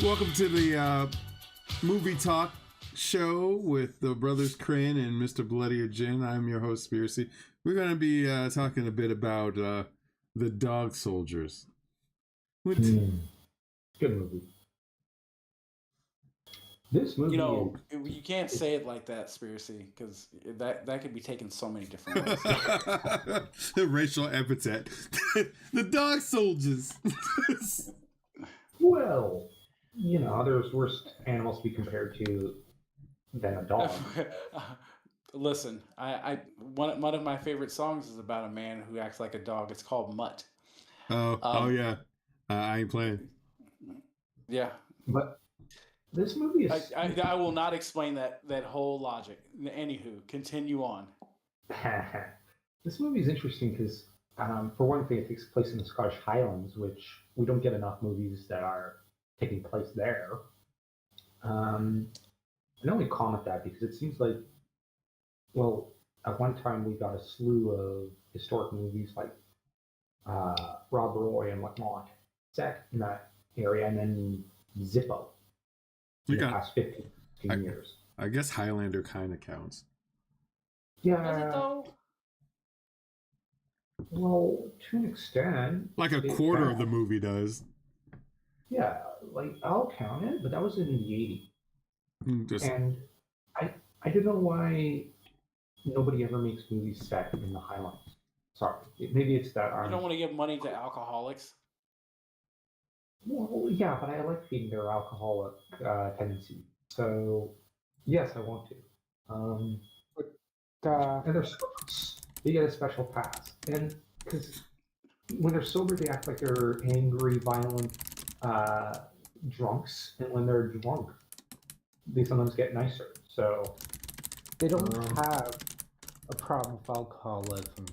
Welcome to the movie talk show with the brothers Crane and Mr. Bloody Gin. I'm your host, Spiracy. We're going to be talking a bit about the Dog Soldiers. Good movie. This movie, you can't say it like that, Spiracy, because that could be taken so many different ways. The racial epithet. The Dog Soldiers. well, there's worse animals to be compared to than a dog. Listen, one of my favorite songs is about a man who acts like a dog. It's called Mutt. Oh yeah, I ain't playing. Yeah, but this movie is. I will not explain that whole logic. Anywho, continue on. This movie is interesting because, for one thing, it takes place in the Scottish Highlands, which we don't get enough movies that are taking place there. I only comment that because it seems like, well, at one time we got a slew of historic movies like Rob Roy and whatnot set in that area, and then Zippo in the past 15 years. I guess Highlander kind of counts. Yeah. Does it though? Well, to an extent. Like a quarter of the movie does. Yeah, like I'll count it, but that was in the 80s. And I don't know why nobody ever makes movies set in the Highlands. Sorry, maybe it's that you don't want to give money to alcoholics. Well, yeah, but I like feeding their alcoholic tendency. So yes, I want to. And they're sober. They get a special pass, and because when they're sober, they act like they're angry, violent drunks, and when they're drunk, they sometimes get nicer. So they don't have a problem with alcoholism.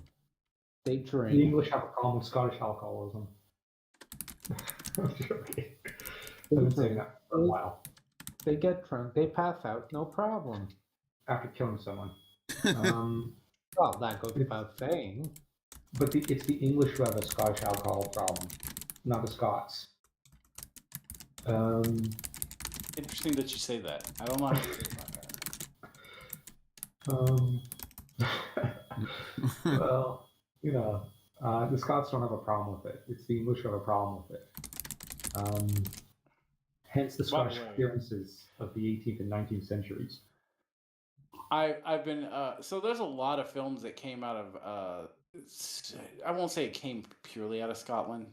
They drink. The English have a problem with Scottish alcoholism. I'm joking. I've been saying that for a while. They get drunk, they pass out, no problem. After killing someone. Well, that goes without saying. But it's the English who have a Scottish alcohol problem, not the Scots. Interesting that you say that. I don't know how to feel about that. Well, the Scots don't have a problem with it. It's the English who have a problem with it. Hence the Scottish appearances of the 18th and 19th centuries. I've been so there's a lot of films that came out of I won't say it came purely out of Scotland,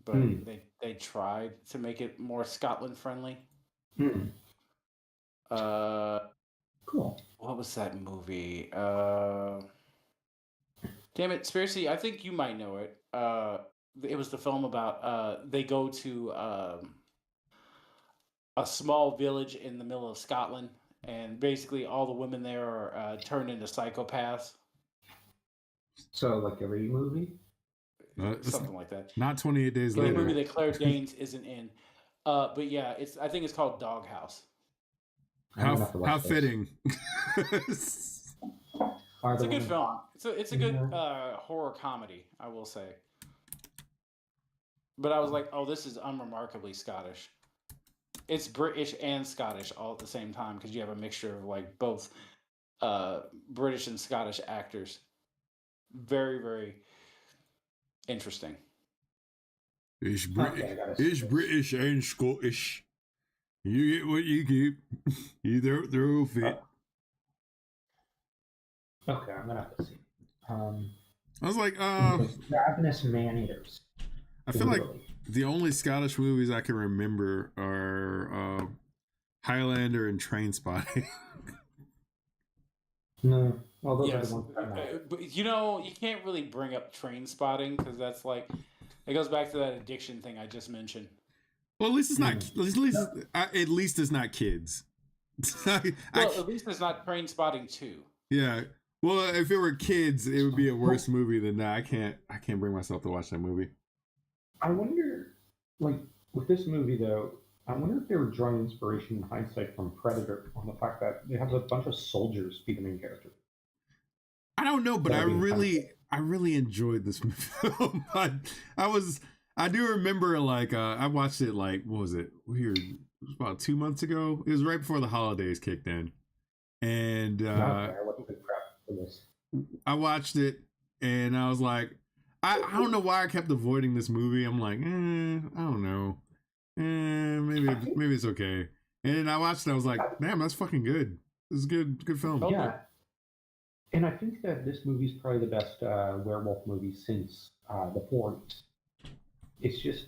but they tried to make it more Scotland friendly. Cool. What was that movie? Damn it, Spiracy, I think you might know it. It was the film about they go to a small village in the middle of Scotland, and basically all the women there are turned into psychopaths. So, like every movie? Something like that. Not 28 Days Later. The movie that Claire Danes isn't in. But yeah, I think it's called Doghouse. How fitting. It's a good film. It's a good horror comedy, I will say. But I was like, oh, this is unremarkably Scottish. It's British and Scottish all at the same time because you have a mixture of like both British and Scottish actors. Very, very interesting. It's British and Scottish. You get what you get. They're all fit. Okay, I'm gonna have to see. I was like, ravenous man-eaters. I feel like the only Scottish movies I can remember are Highlander and Trainspotting. No, well, those yes. are the ones. But you can't really bring up Trainspotting because that's like it goes back to that addiction thing I just mentioned. Well, at least it's not. At least it's not kids. At least it's not Trainspotting 2. Yeah. Well, if it were kids, it would be a worse movie than that. I can't bring myself to watch that movie. I wonder, like, with this movie, though, I wonder if they were drawing inspiration in hindsight from Predator on the fact that they have a bunch of soldiers be the main character. I don't know, but I really enjoyed this film. I do remember, like, I watched it, like, what was it? was about 2 months ago. It was right before the holidays kicked in, and Okay, I wasn't good prep for this. I watched it, and I was like, I don't know why I kept avoiding this movie. I'm like, I don't know, maybe it's okay. And then I watched it. I was like, damn, that's fucking good. This is good film. Oh, Yeah, and I think that this movie is probably the best werewolf movie since the 40s. It's just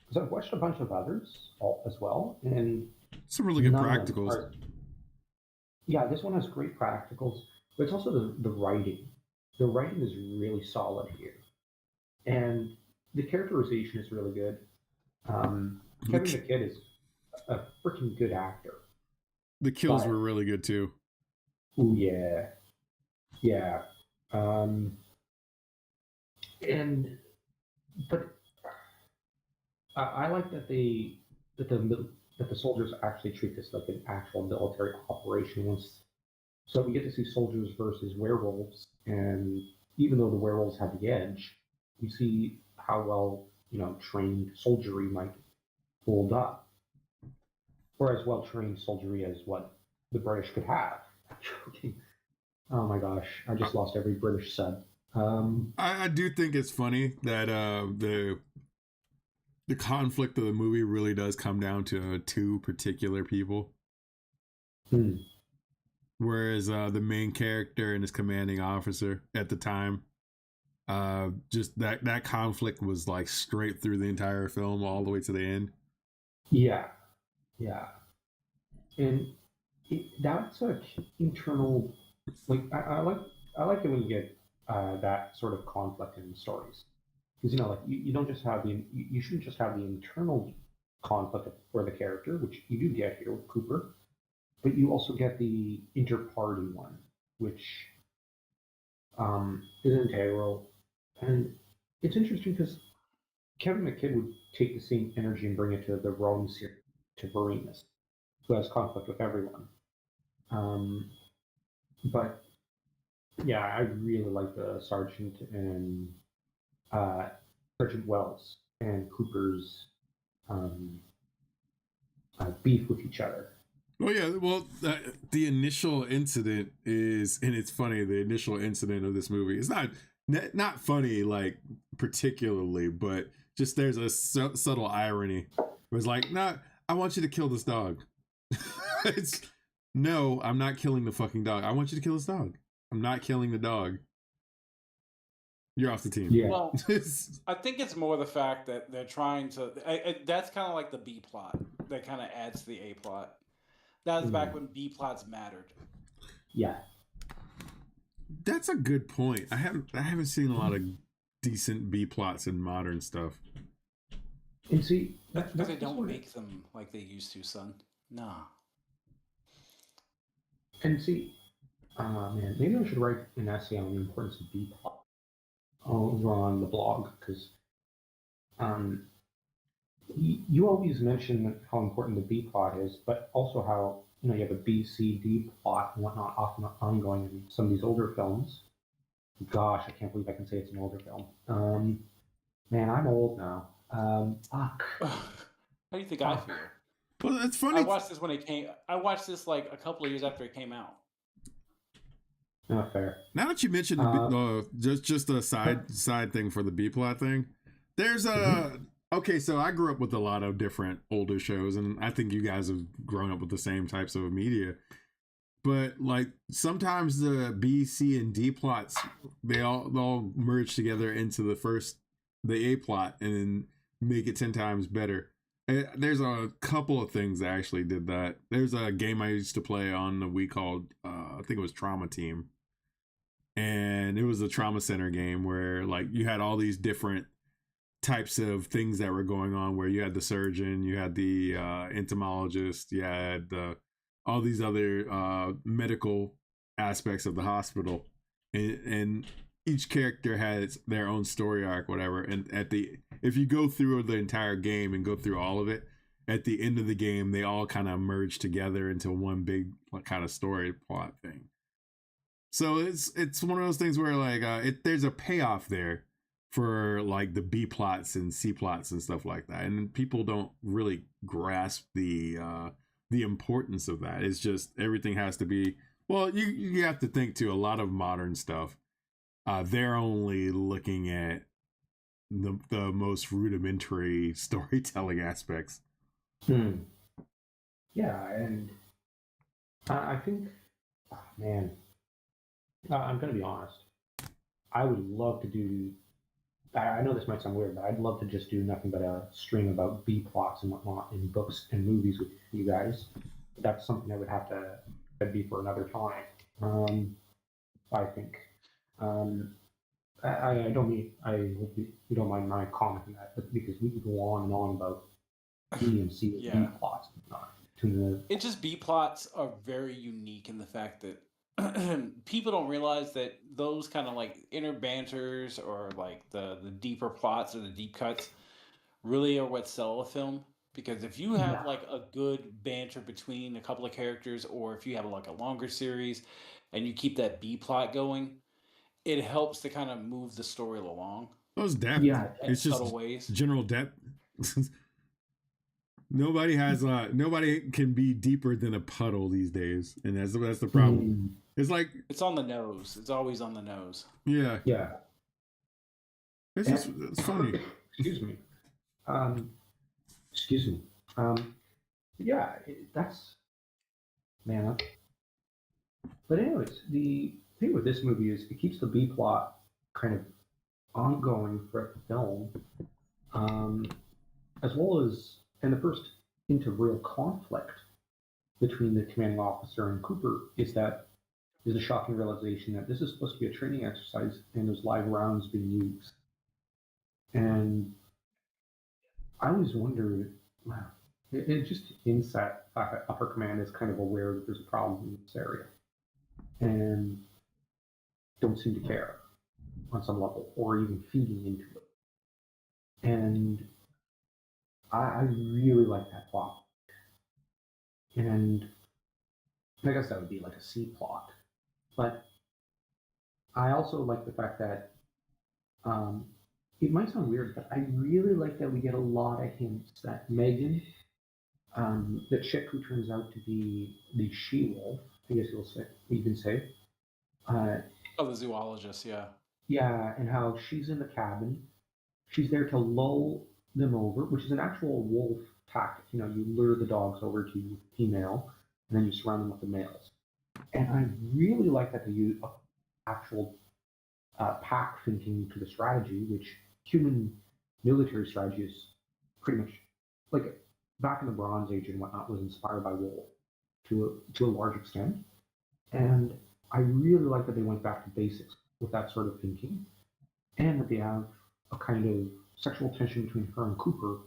because I've watched a bunch of others as well, and Some really good none of them practicals. are- yeah, this one has great practicals, but it's also the writing. The writing is really solid here, and the characterization is really good. Kevin McKidd is a freaking good actor. The kills But- were really good too. Oh yeah, yeah. And but I like that the soldiers actually treat this like an actual military operation. So we get to see soldiers versus werewolves, and even though the werewolves have the edge, you see how well trained soldiery might hold up, or as well trained soldiery as what the British could have. I'm joking. Oh my gosh, I just lost every British sub. I do think it's funny that the conflict of the movie really does come down to two particular people. Hmm. Whereas the main character and his commanding officer at the time, just that conflict was like straight through the entire film all the way to the end. Yeah, yeah, and that's a internal. Like I like it when you get that sort of conflict in stories, because like you don't just have you shouldn't just have the internal conflict for the character, which you do get here with Cooper, but you also get the inter-party one, which is integral, and it's interesting because Kevin McKidd would take the same energy and bring it to the Rome series, to Varemus, who has conflict with everyone. But yeah, I really like the Sergeant and Sergeant Wells and Cooper's beef with each other. Well, yeah. Well, the initial incident is, and it's funny. The initial incident of this movie is not funny, like particularly, but just there's a subtle irony. It was like, nah, I want you to kill this dog. It's no, I'm not killing the fucking dog. I want you to kill this dog. I'm not killing the dog. You're off the team. Yeah. Well, I think it's more the fact that they're trying to. That's kind of like the B plot that kind of adds to the A plot. That was back when B plots mattered. Yeah. That's a good point. I haven't seen a lot of decent B plots in modern stuff. And see, Because they don't make them like they used to, son. Nah. And see, man, maybe I should write an essay on the importance of B plot over on the blog, because you always mention how important the B plot is, but also how you have a B, C, D plot and whatnot often ongoing in some of these older films. Gosh, I can't believe I can say it's an older film. Man, I'm old now. Fuck. How do you think I feel? Well, it's funny. I watched this when it came. I watched this like a couple of years after it came out. Not fair. Now that you mentioned just a side thing for the B plot thing, there's a okay. So I grew up with a lot of different older shows, and I think you guys have grown up with the same types of media. But like sometimes the B, C, and D plots they all merge together into the A plot, and then make it 10 times better. There's a couple of things that actually did that. There's a game I used to play on the Wii called I think it was Trauma Team, and it was a trauma center game where like you had all these different types of things that were going on, where you had the surgeon, you had the entomologist, you had all these other medical aspects of the hospital, and each character has their own story arc, whatever. And if you go through the entire game and go through all of it, at the end of the game, they all kind of merge together into one big kind of story plot thing. So it's one of those things where like there's a payoff there for like the B plots and C plots and stuff like that, and people don't really grasp the importance of that. It's just everything has to be, well, you have to think too, a lot of modern stuff, they're only looking at the most rudimentary storytelling aspects. Yeah, and I think, oh, man, I'm going to be honest. I would love to do. I know this might sound weird, but I'd love to just do nothing but a stream about B plots and whatnot in books and movies with you guys. That's something I would have to. That'd be for another time. I think. I don't mean. I hope you don't mind my commenting that, but because we could go on and on about B and C Yeah. B plots and whatnot. It just B plots are very unique in the fact that people don't realize that those kind of like inner banters or like the deeper plots or the deep cuts really are what sell a film. Because if you have Yeah. like a good banter between a couple of characters, or if you have like a longer series and you keep that B plot going, it helps to kind of move the story along Those depth, Yeah. in it's just subtle ways. general depth. Nobody can be deeper than a puddle these days, and that's the problem. It's like, It's on the nose. It's always on the nose. yeah, Yeah. it's funny. Excuse me. Excuse me. Yeah, that's man. But anyways, the thing with this movie is it keeps the B plot kind of ongoing throughout the film, as well as and the first hint of real conflict between the commanding officer and Cooper is the shocking realization that this is supposed to be a training exercise and there's live rounds being used. And I always wondered, wow, it just hints at the fact that upper command is kind of aware that there's a problem in this area and don't seem to care on some level or even feeding into it. And I really like that plot. And I guess that would be like a C plot. But I also like the fact that it might sound weird, but I really like that we get a lot of hints that Megan, that Chick, who turns out to be the she-wolf, I guess you can say. Oh, the zoologist, yeah. Yeah, and how she's in the cabin. She's there to lull them over, which is an actual wolf tactic. You know, you lure the dogs over to the female, and then you surround them with the males. And I really like that they use actual pack thinking to the strategy, which human military strategy is pretty much like back in the Bronze Age and whatnot was inspired by wolf to a large extent. And I really like that they went back to basics with that sort of thinking, and that they have a kind of sexual tension between her and Cooper,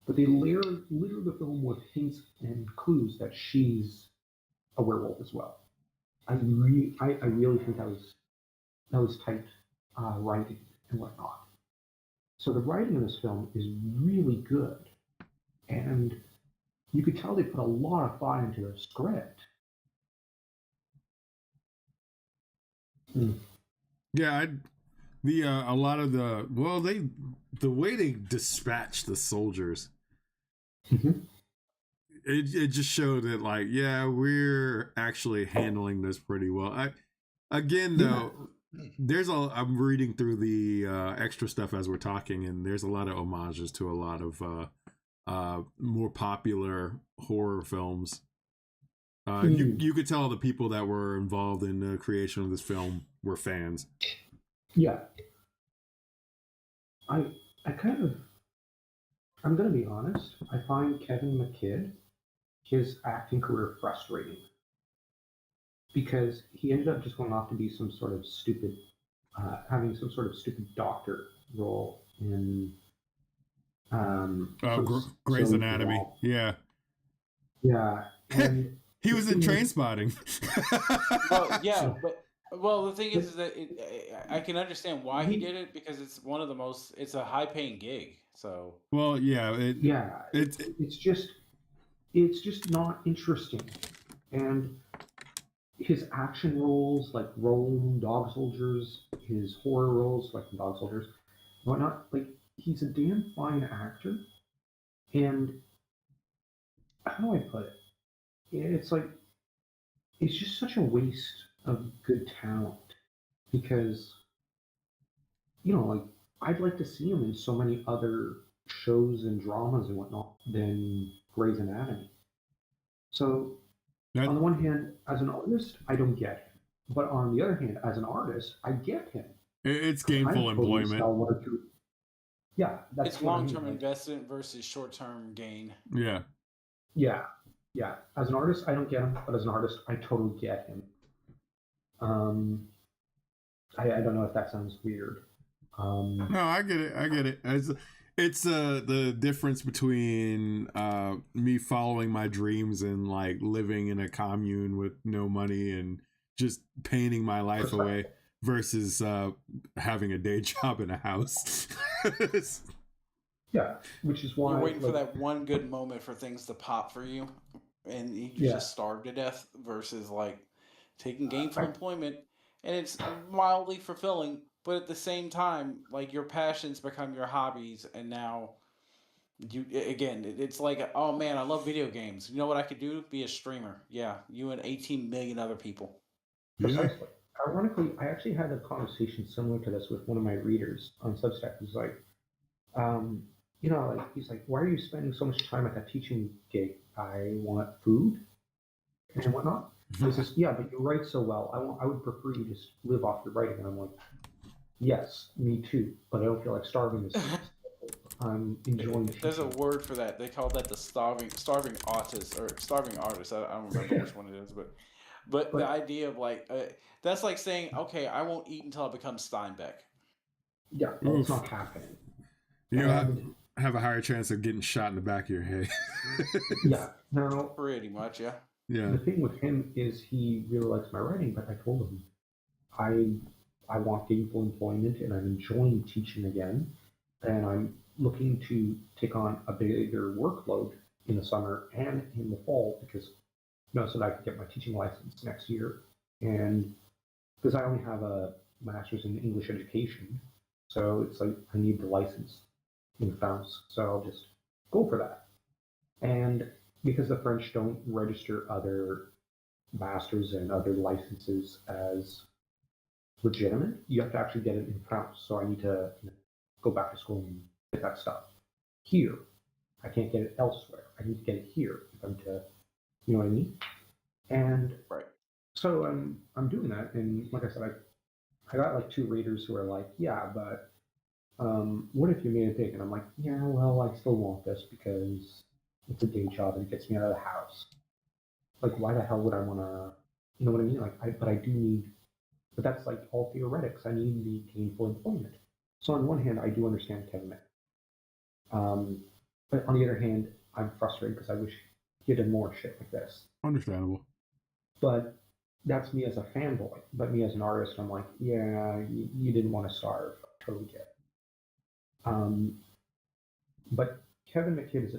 but they layer the film with hints and clues that she's a werewolf as well. I really think that was tight writing and whatnot. So the writing in this film is really good, and you could tell they put a lot of thought into their script. Yeah, a lot of the way they dispatch the soldiers, it just showed that, like, yeah, we're actually handling this pretty well. I'm reading through the extra stuff as we're talking, and there's a lot of homages to a lot of more popular horror films. You could tell the people that were involved in the creation of this film were fans. Yeah. I'm going to be honest, I find Kevin McKidd, his acting career frustrating. Because he ended up just going off to be some sort of stupid, having some sort of stupid doctor role in Grey's Anatomy. Yeah. Yeah. And he was in Trainspotting. Well, yeah, but the thing is that I can understand why he did it, because it's it's a high paying gig. So well, yeah, it's just not interesting. And his action roles like Rome, Dog Soldiers, his horror roles like Dog Soldiers, whatnot. Like, he's a damn fine actor, and how do I put it? It's like it's just such a waste of good talent because like I'd like to see him in so many other shows and dramas and whatnot than Grey's Anatomy. So That, on the one hand, as an artist, I don't get him, but on the other hand, as an artist, I get him. it's I gainful totally employment. sell one or two. Yeah, that's It's what I long mean. term Like, investment versus short term gain. Yeah. yeah, yeah. As an artist, I don't get him, but as an artist, I totally get him. I don't know if that sounds weird. No, I get it. I get it. It's the difference between me following my dreams and like living in a commune with no money and just painting my life away versus having a day job in a house. Yeah, which is why You're waiting for like, that one good moment for things to pop for you, and you Yeah. just starve to death versus like taking gainful I- employment, and it's mildly fulfilling, but at the same time, like your passions become your hobbies, and now it's like, oh man, I love video games. You know what I could do? Be a streamer. Yeah, you and 18 million other people. Yeah. Precisely. Ironically, I actually had a conversation similar to this with one of my readers on Substack. He's like, like he's like, why are you spending so much time at that teaching gig? I want food and whatnot. And he says, yeah, but you write so well. I would prefer you just live off your writing. And I'm like, yes, me too. But I don't feel like starving this season. I'm enjoying There's a teaching. word for that. They call that the starving artist or starving artist. I don't remember which one it is, but the But idea of like that's like saying, okay, I won't eat until I become Steinbeck. yeah, well, it's Oof. not happening. You And have a higher chance of getting shot in the back of your head. yeah, now Pretty much, yeah. Yeah. the thing with him is he really likes my writing, but I told him I want gainful employment and I'm enjoying teaching again, and I'm looking to take on a bigger workload in the summer and in the fall because so that I can get my teaching license next year, and because I only have a master's in English education, so it's like I need the license in France, so I'll just go for that. And because the French don't register other masters and other licenses as legitimate, you have to actually get it in France. So I need to go back to school and get that stuff here. I can't get it elsewhere. I need to get it here if I'm to, you know what I mean? And Right. so I'm doing that, and like I said, I got like two readers who are like, yeah, but what if you made it big? And I'm like, yeah, well, I still want this because it's a day job and it gets me out of the house. Like, why the hell would I want to, you know what I mean? But I do need, but that's like all theoretics. I need the gainful employment. So on one hand, I do understand Kevin Mayer. But on the other hand, I'm frustrated because I wish he did more shit like this. Understandable. But that's me as a fanboy. But me as an artist, I'm like, yeah, you didn't want to starve. I totally get it. But Kevin McKidd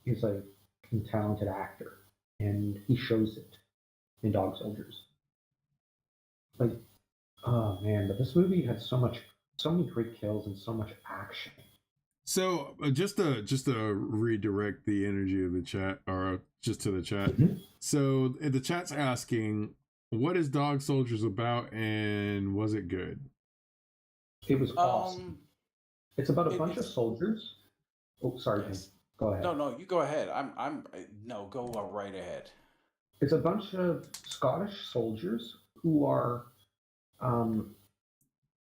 is a talented actor, and he shows it in Dog Soldiers. Like, oh man, but this movie had so many great kills and so much action. So just to redirect the energy of the chat, or just to the chat. Mhm. So the chat's asking, what is Dog Soldiers about, and was it good? It was awesome. It's about a bunch of it's- soldiers. Oh, sorry, Yes. Jim. Go ahead. No, you go ahead. No, go right ahead. It's a bunch of Scottish soldiers who are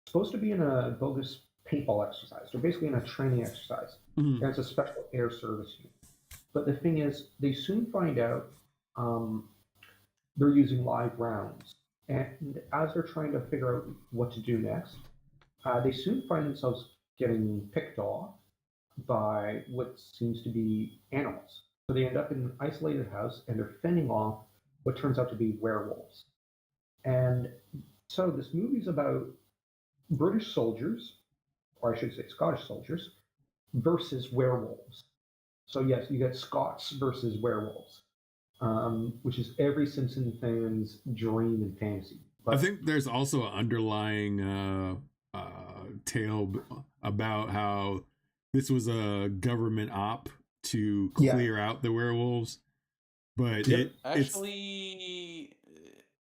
supposed to be in a bogus paintball exercise. They're basically in a training exercise. Mhm. And it's a special air service unit. But the thing is, they soon find out they're using live rounds. And as they're trying to figure out what to do next, they soon find themselves getting picked off by what seems to be animals. So they end up in an isolated house and they're fending off what turns out to be werewolves. And so this movie's about British soldiers, or I should say Scottish soldiers, versus werewolves. So yes, you get Scots versus werewolves, which is every Simpson fan's dream and fantasy. But I think there's also an underlying tale about how this was a government op to Yeah. clear out the werewolves, but Yep. it's Actually,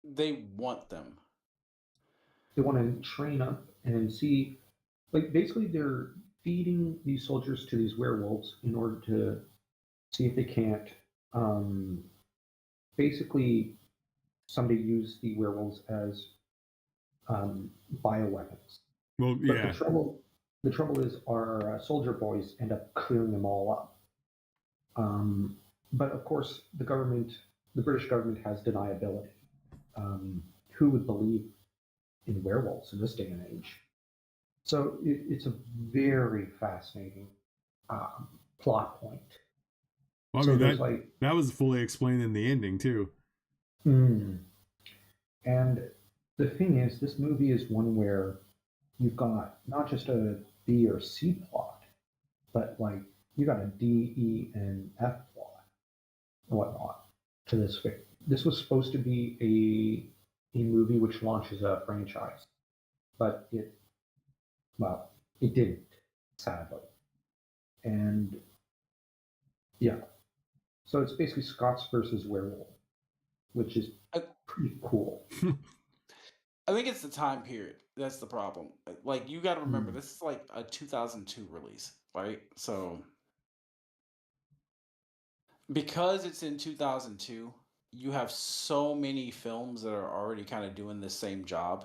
they want them. They want to train up and see, like basically they're feeding these soldiers to these werewolves in order to see if they can't basically somebody use the werewolves as bioweapons. well, But yeah, the trouble is our soldier boys end up clearing them all up. But of course, the British government has deniability. Who would believe in werewolves in this day and age? So it's a very fascinating plot point. well, I So mean there's that like, that was fully explained in the ending too. and the thing is, this movie is one where you've got not just a B or C plot, but like you got a D, E, and F plot and whatnot to this film. This was supposed to be a movie which launches a franchise, but it didn't, sadly. And yeah, so it's basically Scots versus Werewolf, which is I, pretty cool. I think it's the time period. That's the problem. Like, you got to remember, Mm. this is like a 2002 release, right? So, because it's in 2002, you have so many films that are already kind of doing the same job,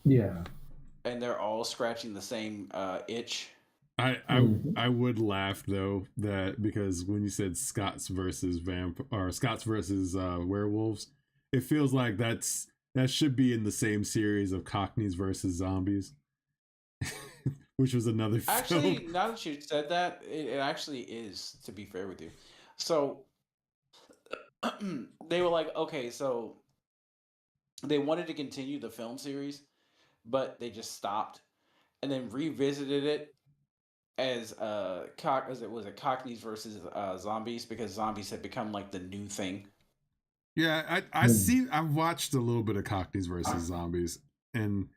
Yeah. and they're all scratching the same itch. I would laugh though that because when you said Scots versus Scots versus werewolves, it feels like that should be in the same series of Cockneys versus zombies, which was another Actually, film. now that you said that, it actually is, to be fair with you. So, they were like, okay, so they wanted to continue the film series, but they just stopped and then revisited it as as it was a Cockneys versus zombies, because zombies had become like the new thing. Yeah, I've watched a little bit of Cockneys versus zombies, and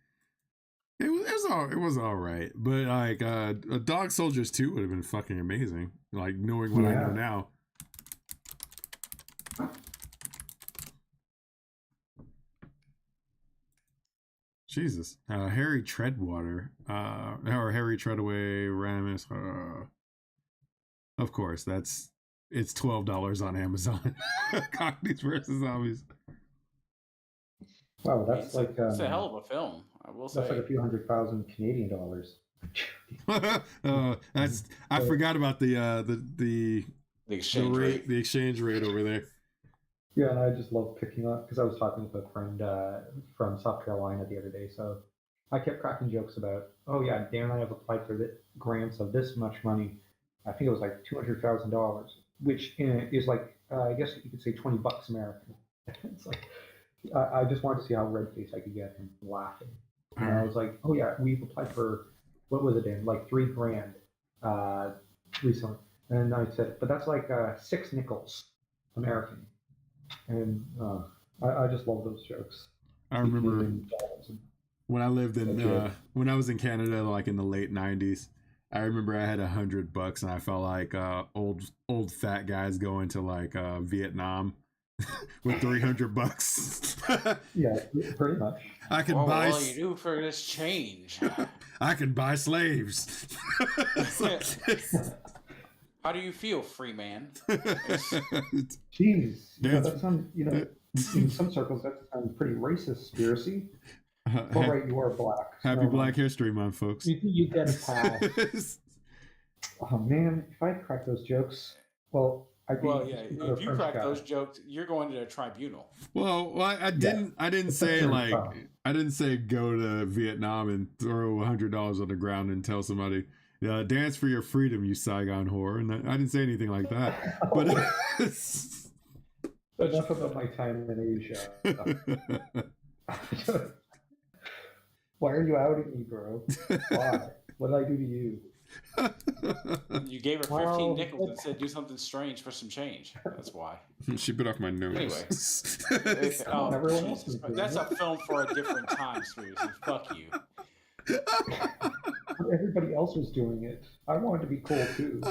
it was all right, but like Dog Soldiers 2 would have been fucking amazing. Like knowing what I know Yeah. now. Jesus, Harry Treadwater, or Harry Treadaway Ramus. Of course, it's $12 on Amazon. Cockneys versus zombies. Wow, that's like It's a hell of a film, I will that's say. like a few $100,000 Canadian dollars. That's I forgot about the The exchange rate. the exchange rate over there. Yeah, and I just love picking up because I was talking with a friend from South Carolina the other day. So I kept cracking jokes about, oh yeah, Dan and I have applied for the grants of this much money. I think it was like $200,000, which is like I guess you could say $20 American. It's like I just wanted to see how red faced I could get him laughing. And I was like, oh yeah, we've applied for what was it, Dan? Like $3,000 recently. And I said, but that's like 6 nickels American. And I just love those jokes. I remember Canadian dollars and- when I lived in Okay. when I was in Canada, like in the late '90s. I remember I had $100 and I felt like old fat guys going to like Vietnam with $300. Yeah, pretty much. I could What buy will you do for this change? I could buy slaves. How do you feel, free man? Jeez, That's- that sounds, in some circles that sounds pretty racist, Spiracy. But right, you are black. so Happy never Black mind. History Month, folks. You get a pass. Oh man, if I crack those jokes, well, I'd be Well, yeah. another If you French crack guy. those jokes, you're going to the tribunal. Well, I didn't say That's like your I didn't say go to Vietnam and throw $100 on the ground and tell somebody, dance for your freedom, you Saigon whore. And I didn't say anything like that. But Enough about my time in Asia. Why are you outing me, bro? Why? What did I do to you? You gave her 15 Well, nickels and said do something strange for some change. That's why. She bit off my nose. Anyway. on, everyone else Jesus is Christ. doing That's a it. film for a different time, seriously. Fuck you. Everybody else was doing it. I wanted to be cool too.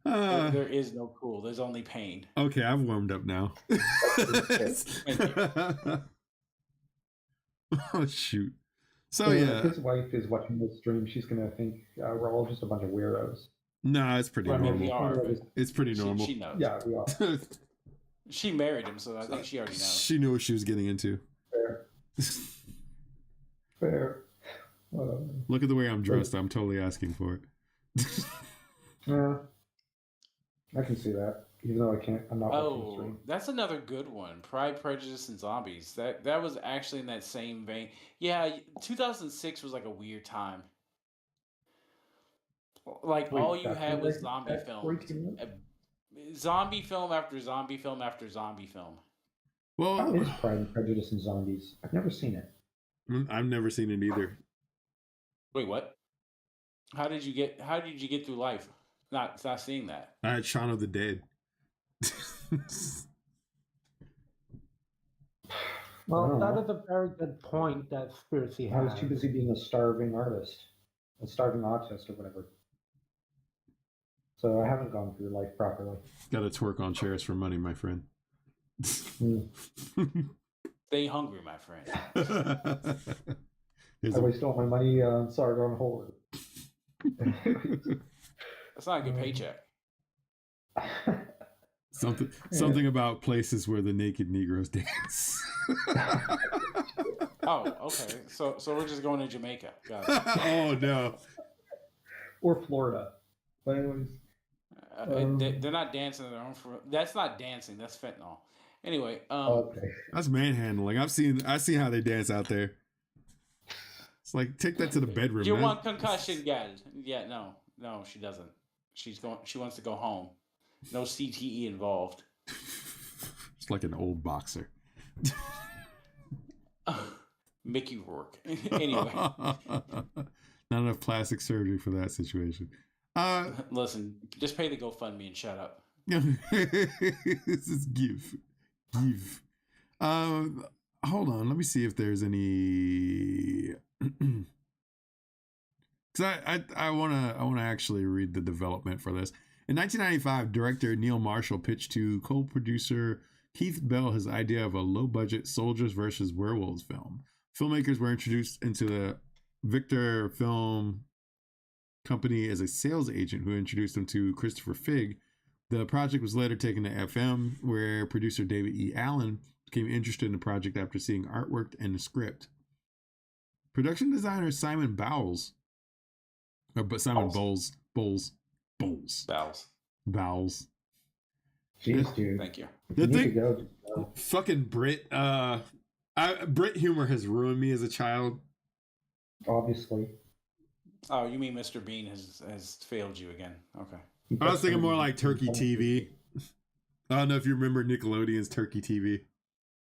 There is no cool. There's only pain. Okay, I've warmed up now. Oh shoot! So yeah, If his wife is watching this stream, she's gonna think we're all just a bunch of weirdos. no, it's pretty I mean, we normal. are. But It's pretty normal. she knows. Yeah, we are. She married him, so I think she already knows. She knew what she was getting into. Fair. Fair. Look at the way I'm dressed. I'm totally asking for it. Yeah, I can see that. Even though I'm not watching the Oh, stream. that's another good one. Pride, Prejudice, and Zombies. That was actually in that same vein. Yeah, 2006 was like a weird time. Like Wait, all you that's had when was they- zombie that's films. 14 Zombie film after zombie film after zombie film. Well, How is Pride and Prejudice and Zombies? I've never seen it. I've never seen it either. Wait, what? How did you get through life not seeing that? I had Shaun of the Dead. Well, don't that know. is a very good point that Spiracy I was has. too busy being a starving artist, a starving autist or whatever. So I haven't gone through life properly. Got to twerk on chairs for money, my friend. Stay hungry, my friend. There's I a- waste all my money on Sargon Horror. That's not a good paycheck. something about places where the naked Negroes dance. Oh, okay. So we're just going to Jamaica. Got it. Oh no! Or Florida. But anyways, They're not dancing their own. That's not dancing. That's fentanyl. Anyway, okay. That's manhandling. I've seen how they dance out there. It's like take that to the bedroom. you man. want concussion, guys? Yeah, no, she doesn't. She wants to go home. No CTE involved. It's like an old boxer. Mickey Rourke. Anyway, Not enough plastic surgery for that situation. listen, just pay the GoFundMe and shut up. This is give. Hold on. Let me see if there's any. Because I wanna actually read the development for this. In 1995, director Neil Marshall pitched to co-producer Keith Bell his idea of a low-budget soldiers versus werewolves film. Filmmakers were introduced into the Victor Film Company as a sales agent who introduced them to Christopher Figg. The project was later taken to FM, where producer David E. Allen became interested in the project after seeing artwork and the script. Production designer Simon Bowles, but Simon Bowles. Bowles. Jeez, dude. Thank you. If The you need thing- to go, just go. Fucking Brit. Brit humor has ruined me as a child. Obviously. Oh, you mean Mr. Bean has failed you again? Okay. I was thinking more like Turkey TV. I don't know if you remember Nickelodeon's Turkey TV.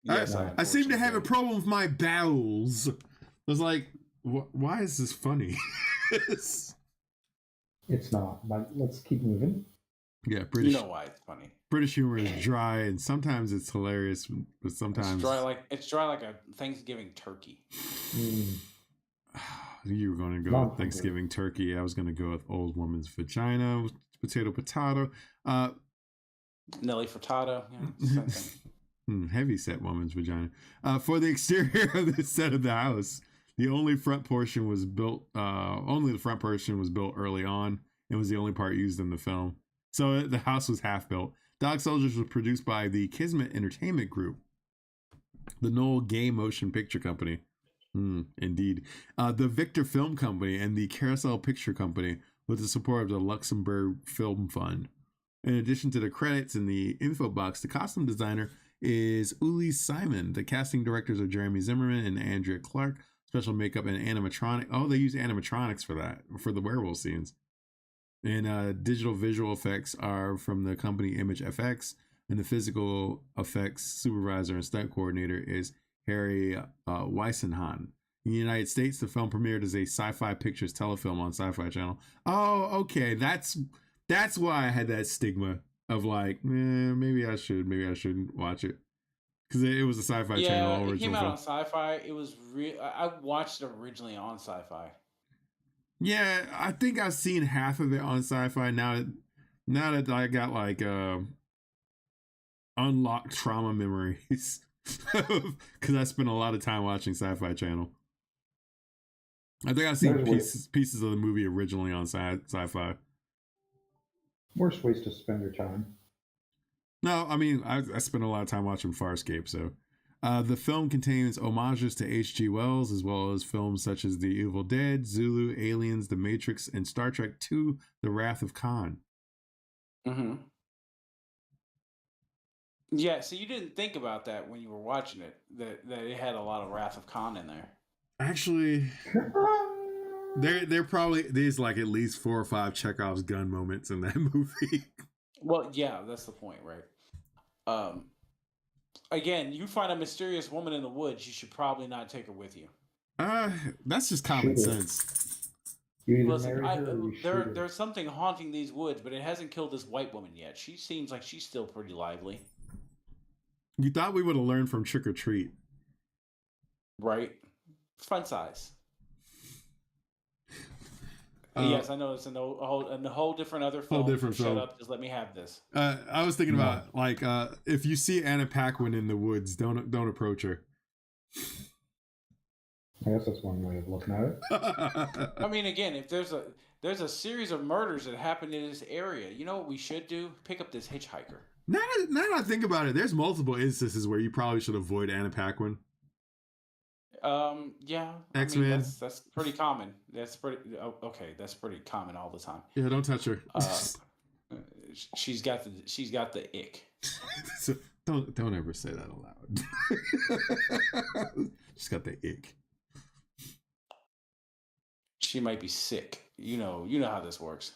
Yes, I seem to have a unfortunately problem with my bowels. I was like, why is this funny? It's not. But let's keep moving. Yeah, do. British You know why it's funny. British humor is dry, and sometimes it's hilarious, but sometimes It's dry like a Thanksgiving turkey. Mm. you were going to go Not with Thanksgiving turkey. I was going to go with old woman's vagina, potato. Nelly Furtado. Yeah, same thing. Heavy set woman's vagina. For the exterior of the set of the house, the only front portion was built. Only the front portion was built early on, and was the only part used in the film. So the house was half built. Dog Soldiers was produced by the Kismet Entertainment Group, the Knoll Gay Motion Picture Company. Indeed. The Victor Film Company and the Carousel Picture Company with the support of the Luxembourg Film Fund. In addition to the credits in the info box, the costume designer is Uli Simon. The casting directors are Jeremy Zimmerman and Andrea Clark. Special makeup and animatronic. Oh, they use animatronics for that, for the werewolf scenes. And digital visual effects are from the company Image FX, and the physical effects supervisor and stunt coordinator is Harry Weissenhahn. In the United States, the film premiered as a Sci-Fi Pictures telefilm on Sci-Fi Channel. Oh, okay, that's why I had that stigma of like, maybe I shouldn't watch it because it was a Sci-Fi Channel Yeah, it came original out film. on Sci-Fi. It was real. I watched it originally on Sci-Fi. Yeah, I think I've seen half of it on Sci-Fi now that I got like unlocked trauma memories because I spent a lot of time watching Sci-Fi Channel. I think I've seen pieces of the movie originally on Sci-Fi. Worst ways to spend your time. No, I mean I spent a lot of time watching Farscape. So, the film contains homages to H.G. Wells as well as films such as The Evil Dead, Zulu, Aliens, The Matrix, and Star Trek II: The Wrath of Khan. Mm-hmm. Yeah, so you didn't think about that when you were watching it, that it had a lot of Wrath of Khan in there. Actually, there probably there's like at least 4 or 5 Chekhov's gun moments in that movie. Well, yeah, that's the point, right? Again, you find a mysterious woman in the woods, you should probably not take her with you. That's just common sense. You either Listen, marry her or you shoot her. there's something haunting these woods, but it hasn't killed this white woman yet. She seems like she's still pretty lively, You thought we would have learned from Trick or Treat. right? Fun size. Yes, I know it's a whole different other film. different Shut film. up, just let me have this. I was thinking about like if you see Anna Paquin in the woods, don't approach her. I guess that's one way of looking at it. I mean, again, if there's a series of murders that happened in this area, you know what we should do? Pick up this hitchhiker. Now that I think about it, there's multiple instances where you probably should avoid Anna Paquin. Yeah. X-Men. I mean, that's pretty common. That's pretty okay. That's pretty common all the time. Yeah, don't touch her. She's got the ick. So don't ever say that aloud. She's got the ick. She might be sick. You know how this works.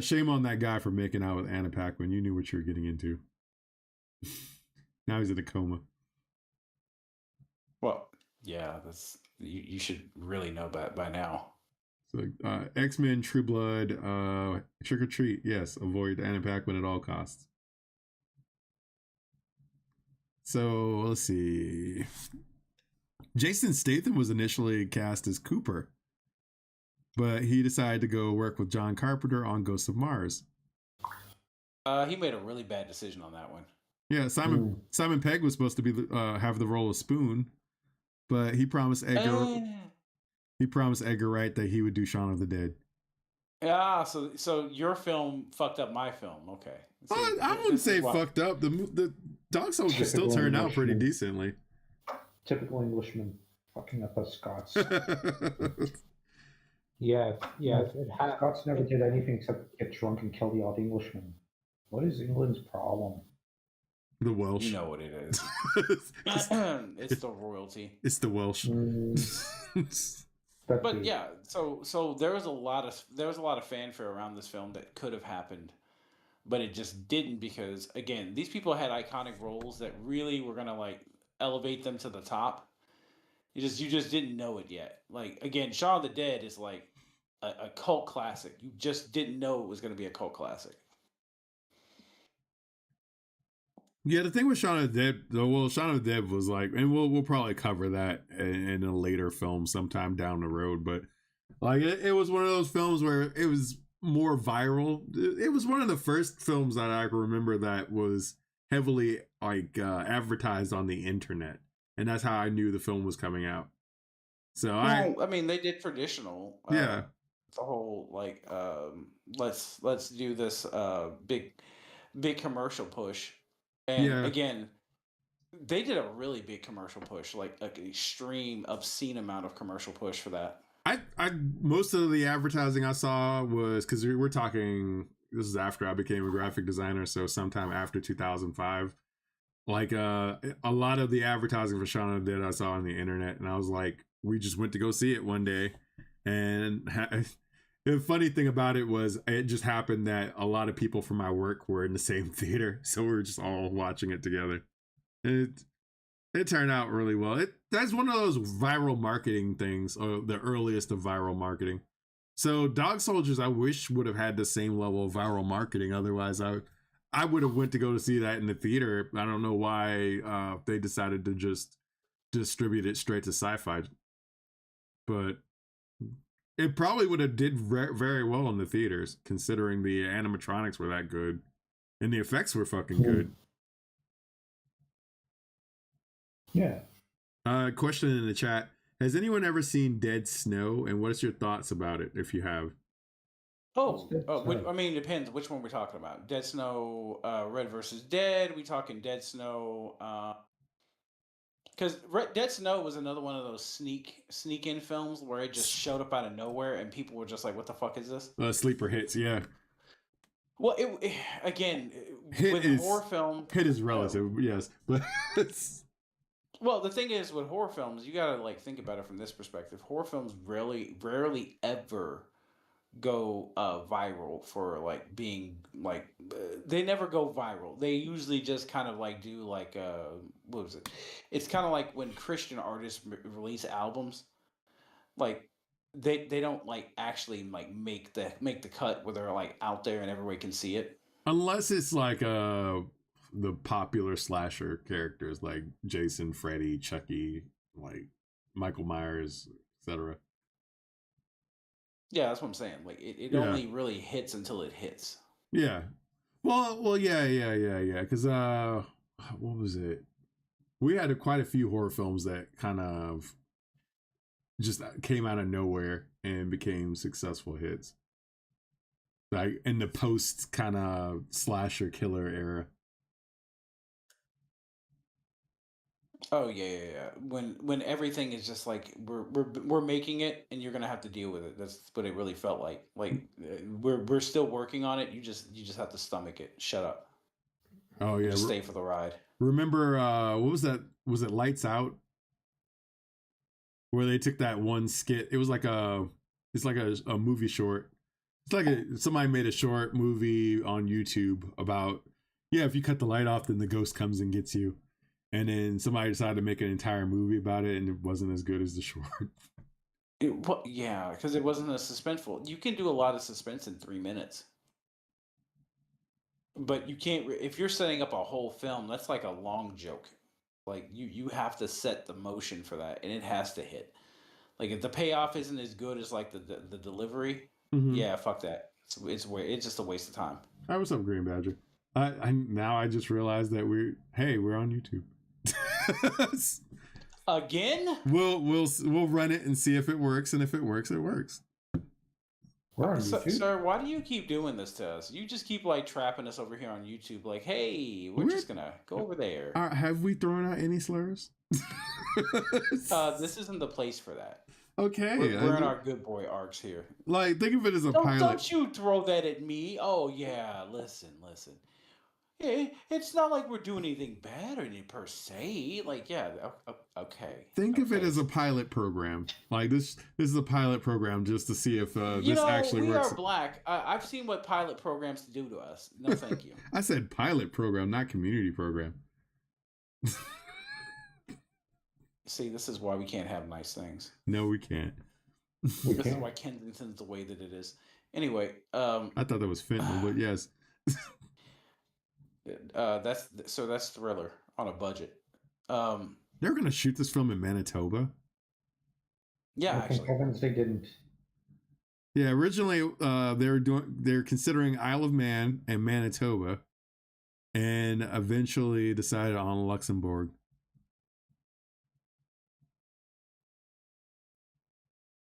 Shame on that guy for making out with Anna Paquin. You knew what you were getting into. Now he's in a coma. Well, yeah, that's you should really know that by now. So X-Men, True Blood, Trick or Treat. Yes, avoid Anna Paquin at all costs. So let's see. Jason Statham was initially cast as Cooper, but he decided to go work with John Carpenter on Ghosts of Mars. He made a really bad decision on that one. Yeah, Simon Pegg was supposed to be have the role of Spoon, but he promised Edgar Wright that he would do Shaun of the Dead. Yeah, so your film fucked up my film. Okay, so I wouldn't say fucked up. The Dog Soldier still turned out pretty decently. Typical Englishman fucking up us Scots. Yeah. Scots never did anything except get drunk and kill the odd Englishman. What is England's problem? The Welsh. You know what it is. It's the royalty. It's the Welsh. But yeah, so there was a lot of fanfare around this film that could have happened, but it just didn't because again, these people had iconic roles that really were gonna like elevate them to the top. You just didn't know it yet. Like again, Shaun of the Dead is like a cult classic. You just didn't know it was gonna be a cult classic. Yeah, the thing with Shaun of the Dead, Shaun of the Dead was like, and we'll probably cover that in a later film sometime down the road. But like, it was one of those films where it was more viral. It was one of the first films that I remember that was heavily like advertised on the internet, and that's how I knew the film was coming out. So I mean, they did traditional. Yeah. The whole like, let's do this big commercial push. And again, they did a really big commercial push, like an extreme, obscene amount of commercial push for that. I most of the advertising I saw was because we're talking. This is after I became a graphic designer, so sometime after 2005. Like a lot of the advertising for Shaun of the Dead I saw on the internet, and I was like, we just went to go see it one day, and the funny thing about it was it just happened that a lot of people from my work were in the same theater, so we were just all watching it together. It It turned out really well. That's one of those viral marketing things, or the earliest of viral marketing. So Dog Soldiers, I wish would have had the same level of viral marketing. Otherwise, I would have went to go to see that in the theater. I don't know why they decided to just distribute it straight to Sci-Fi, but it probably would have did very well in the theaters, considering the animatronics were that good and the effects were fucking good. Yeah. Question in the chat: has anyone ever seen Dead Snow, and what is your thoughts about it if you have? Oh, Dead Snow? I mean, it depends which one we're talking about. Dead Snow, Red versus Dead. We talking Dead Snow? Because Dead Snow was another one of those sneak in films where it just showed up out of nowhere and people were just like, "What the fuck is this?" Sleeper hits, yeah. Well, again, Hit with is horror film, hit is relative, yes, but well, the thing is with horror films, you gotta like think about it from this perspective. Horror films rarely ever go viral for like being like they never go viral. They usually just kind of like do like what was it? It's kind of like when Christian artists release albums, like they don't like actually like make the cut where they're like out there and everybody can see it. unless it's like the popular slasher characters like Jason, Freddy, Chucky, like Michael Myers, etc. Yeah, that's what I'm saying. Like it Yeah. only really hits until it hits. Yeah. Well, yeah. Because what was it? We had quite a few horror films that kind of just came out of nowhere and became successful hits, like in the post kind of slasher killer era. Oh yeah. When everything is just like we're making it and you're gonna have to deal with it. That's what it really felt like. Like we're still working on it. You just have to stomach it. Shut up. Oh yeah. Just stay for the ride. Remember what was that? Was it Lights Out? Where they took that one skit. It was like it's like a movie short. It's like somebody made a short movie on YouTube about, yeah, if you cut the light off, then the ghost comes and gets you. And then somebody decided to make an entire movie about it, and it wasn't as good as the short. Yeah, because it wasn't as suspenseful. You can do a lot of suspense in 3 minutes, but you can't if you're setting up a whole film. That's like a long joke. Like you have to set the motion for that, and it has to hit. Like if the payoff isn't as good as like the delivery, yeah, fuck that. It's just a waste of time. Hi, what's up, Green Badger? I now I just realized that we're on YouTube. Again? We'll run it and see if it works, and if it works, it works. We're on YouTube. Sir, why do you keep doing this to us? You just keep like trapping us over here on YouTube. Like, hey, we're just gonna go over there. Have we thrown out any slurs? This isn't the place for that. Okay, we're in our good boy arcs here. Like, think of it as a pilot. Don't you throw that at me? Oh yeah, listen. It's not like we're doing anything bad or anything per se. Like, yeah, okay. Think of it as a pilot program. Like this is a pilot program just to see if this actually works. We are black. I've seen what pilot programs do to us. No, thank you. I said pilot program, not community program. See, this is why we can't have nice things. No, we can't. This is why Kensington's the way that it is. Anyway, I thought that was Fentanyl, but yes. That's Thriller on a budget. They're gonna shoot this film in Manitoba. Yeah, Thank heavens they didn't. Yeah, originally they're considering Isle of Man and Manitoba, and eventually decided on Luxembourg.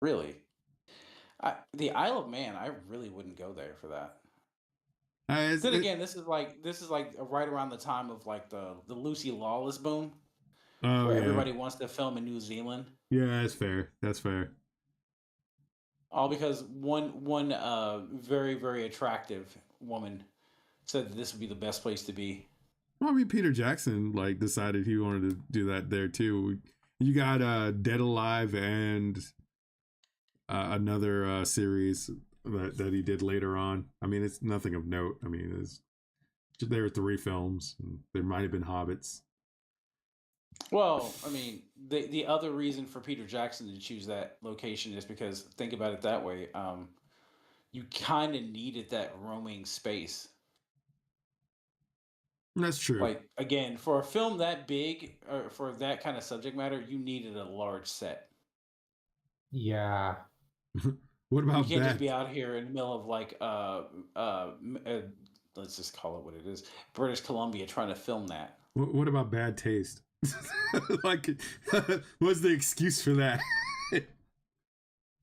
Really, the Isle of Man, I really wouldn't go there for that. Then again, this is like right around the time of like the Lucy Lawless boom, where everybody wants to film in New Zealand. Yeah, that's fair. That's fair. All because one very very attractive woman said that this would be the best place to be. Well, I mean, Peter Jackson like decided he wanted to do that there too. You got Dead Alive and another series that he did later on. I mean, it's nothing of note. I mean, there were 3 films. And there might have been Hobbits. Well, I mean, the other reason for Peter Jackson to choose that location is because think about it that way. You kind of needed that roaming space. That's true. Like again, for a film that big or for that kind of subject matter, you needed a large set. Yeah. What You about can't just bad? be out here in the middle of like let's just call it what it is, British Columbia, trying to film that. What about bad taste? Like, what's the excuse for that?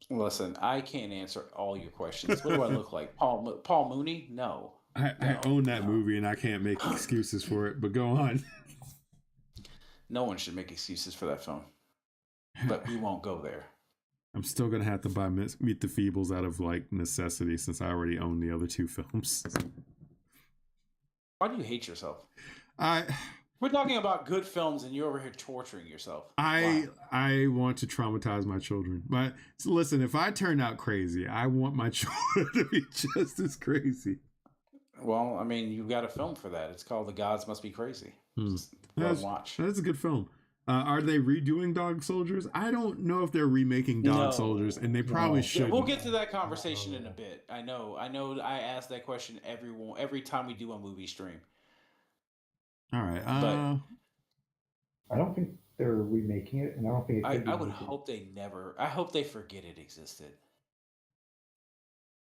Listen, I can't answer all your questions. What do I look like? Paul Mooney? No. I No, own that no. movie and I can't make excuses for it. But go on. No one should make excuses for that film. But we won't go there. I'm still gonna have to buy Meet the Feebles out of like necessity since I already own the other two films. Why do you hate yourself? I We're talking about good films and you're over here torturing yourself. I Why? I want to traumatize my children. But so listen, if I turn out crazy, I want my children to be just as crazy. Well, I mean, you've got a film for that. It's called The Gods Must Be Crazy. Just go and watch. That's a good film. Are they redoing Dog Soldiers? I don't know if they're remaking Dog No. Soldiers, and they probably No. Yeah, should. we'll get to that conversation in a bit. I know. I ask that question every time we do a movie stream. All right. I don't think they're remaking it, and I don't think it I could be would remaking it. hope they never. I hope they forget it existed.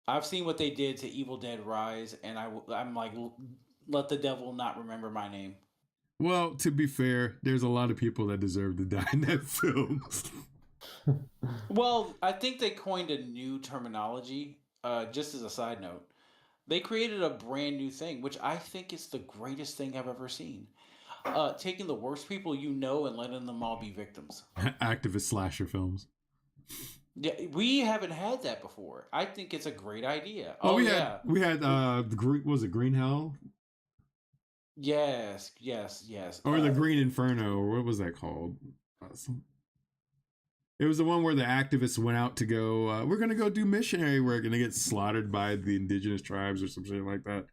I've seen what they did to Evil Dead Rise, and I'm like, let the devil not remember my name. Well, to be fair, there's a lot of people that deserve to die in that film. Well, I think they coined a new terminology. Just as a side note, they created a brand new thing, which I think is the greatest thing I've ever seen. Taking the worst people you know and letting them all be victims. Activist slasher films. Yeah, we haven't had that before. I think it's a great idea. Oh, we yeah. had the green, was it Green Hell Yes. or the Green Inferno, or what was that called? It was the one where the activists went out to go. We're gonna go do missionary work, and they get slaughtered by the indigenous tribes or something like that.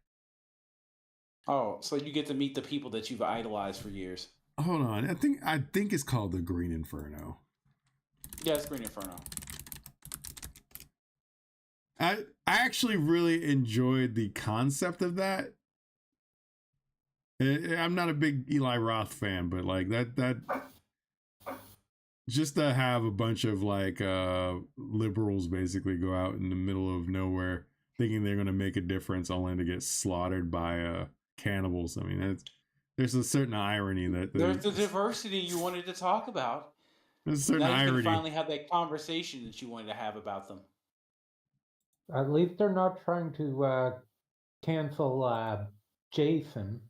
Oh, so you get to meet the people that you've idolized for years. Hold on, I think it's called the Green Inferno. Yeah, it's Green Inferno. I actually really enjoyed the concept of that. I'm not a big Eli Roth fan, but like that just to have a bunch of like liberals basically go out in the middle of nowhere thinking they're going to make a difference only to get slaughtered by cannibals. I mean, there's a certain irony that There's the diversity you wanted to talk about. there's a certain Now you can irony. finally have that conversation that you wanted to have about them. At least they're not trying to cancel Jason.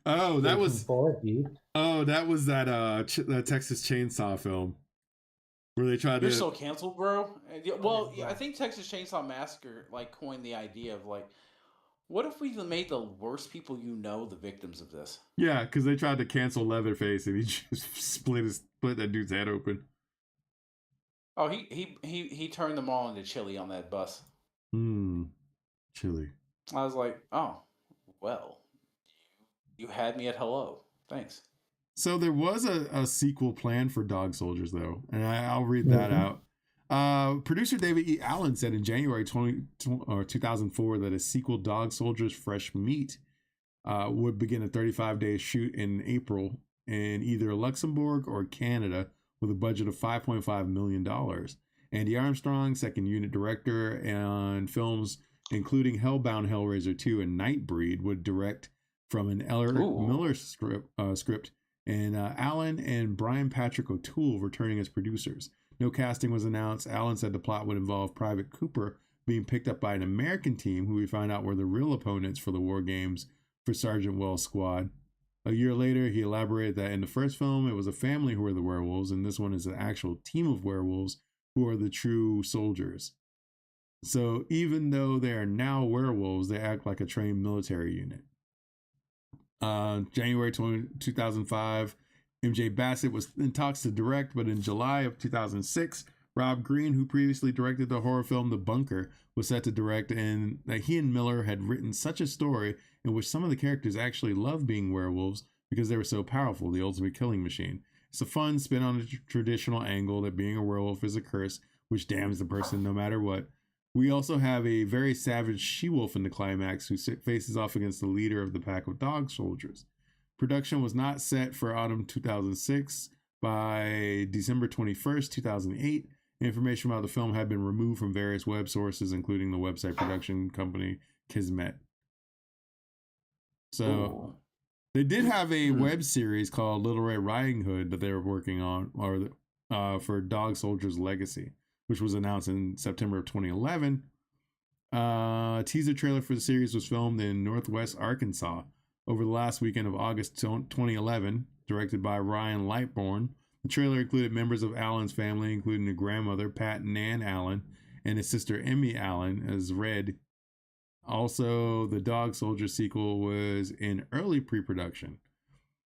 Oh, that Jason was Voorhees. that Texas Chainsaw film where they tried You're to. so canceled, bro. Well, yeah, I think Texas Chainsaw Massacre like coined the idea of like, what if we made the worst people you know the victims of this? Yeah, because they tried to cancel Leatherface and he just split that dude's head open. Oh, he turned them all into chili on that bus. Chili. I was like, oh, well, you had me at hello. Thanks. So there was a sequel planned for Dog Soldiers, though, and I'll read that out. Producer David E. Allen said in January 2004 that a sequel, Dog Soldiers Fresh Meat, would begin a 35-day shoot in April in either Luxembourg or Canada with a budget of $5.5 million. Andy Armstrong, second unit director, and films including Hellbound, Hellraiser 2, and Nightbreed would direct from an Eric Miller script, and Allen and Brian Patrick O'Toole returning as producers. No casting was announced. Allen said the plot would involve Private Cooper being picked up by an American team who we find out were the real opponents for the war games for Sergeant Wells' squad. A year later, he elaborated that in the first film, it was a family who were the werewolves, and this one is an actual team of werewolves who are the true soldiers. So even though they are now werewolves, they act like a trained military unit. January 2005, MJ Bassett was in talks to direct, but in July of 2006, Rob Green, who previously directed the horror film The Bunker, was set to direct, and that he and Miller had written such a story in which some of the characters actually loved being werewolves because they were so powerful, the ultimate killing machine. It's a fun spin on a traditional angle that being a werewolf is a curse, which damns the person no matter what. We also have a very savage she-wolf in the climax who faces off against the leader of the pack of dog soldiers. Production was not set for autumn 2006. By December 21st, 2008, information about the film had been removed from various web sources, including the website production company Kismet. So they did have a web series called Little Red Riding Hood that they were working on, or for Dog Soldiers Legacy, which was announced in September of 2011. A teaser trailer for the series was filmed in Northwest Arkansas over the last weekend of August 2011, directed by Ryan Lightbourne. The trailer included members of Allen's family, including the grandmother, Pat Nan Allen, and his sister, Emmy Allen, as Red. Also, the Dog Soldier sequel was in early pre-production.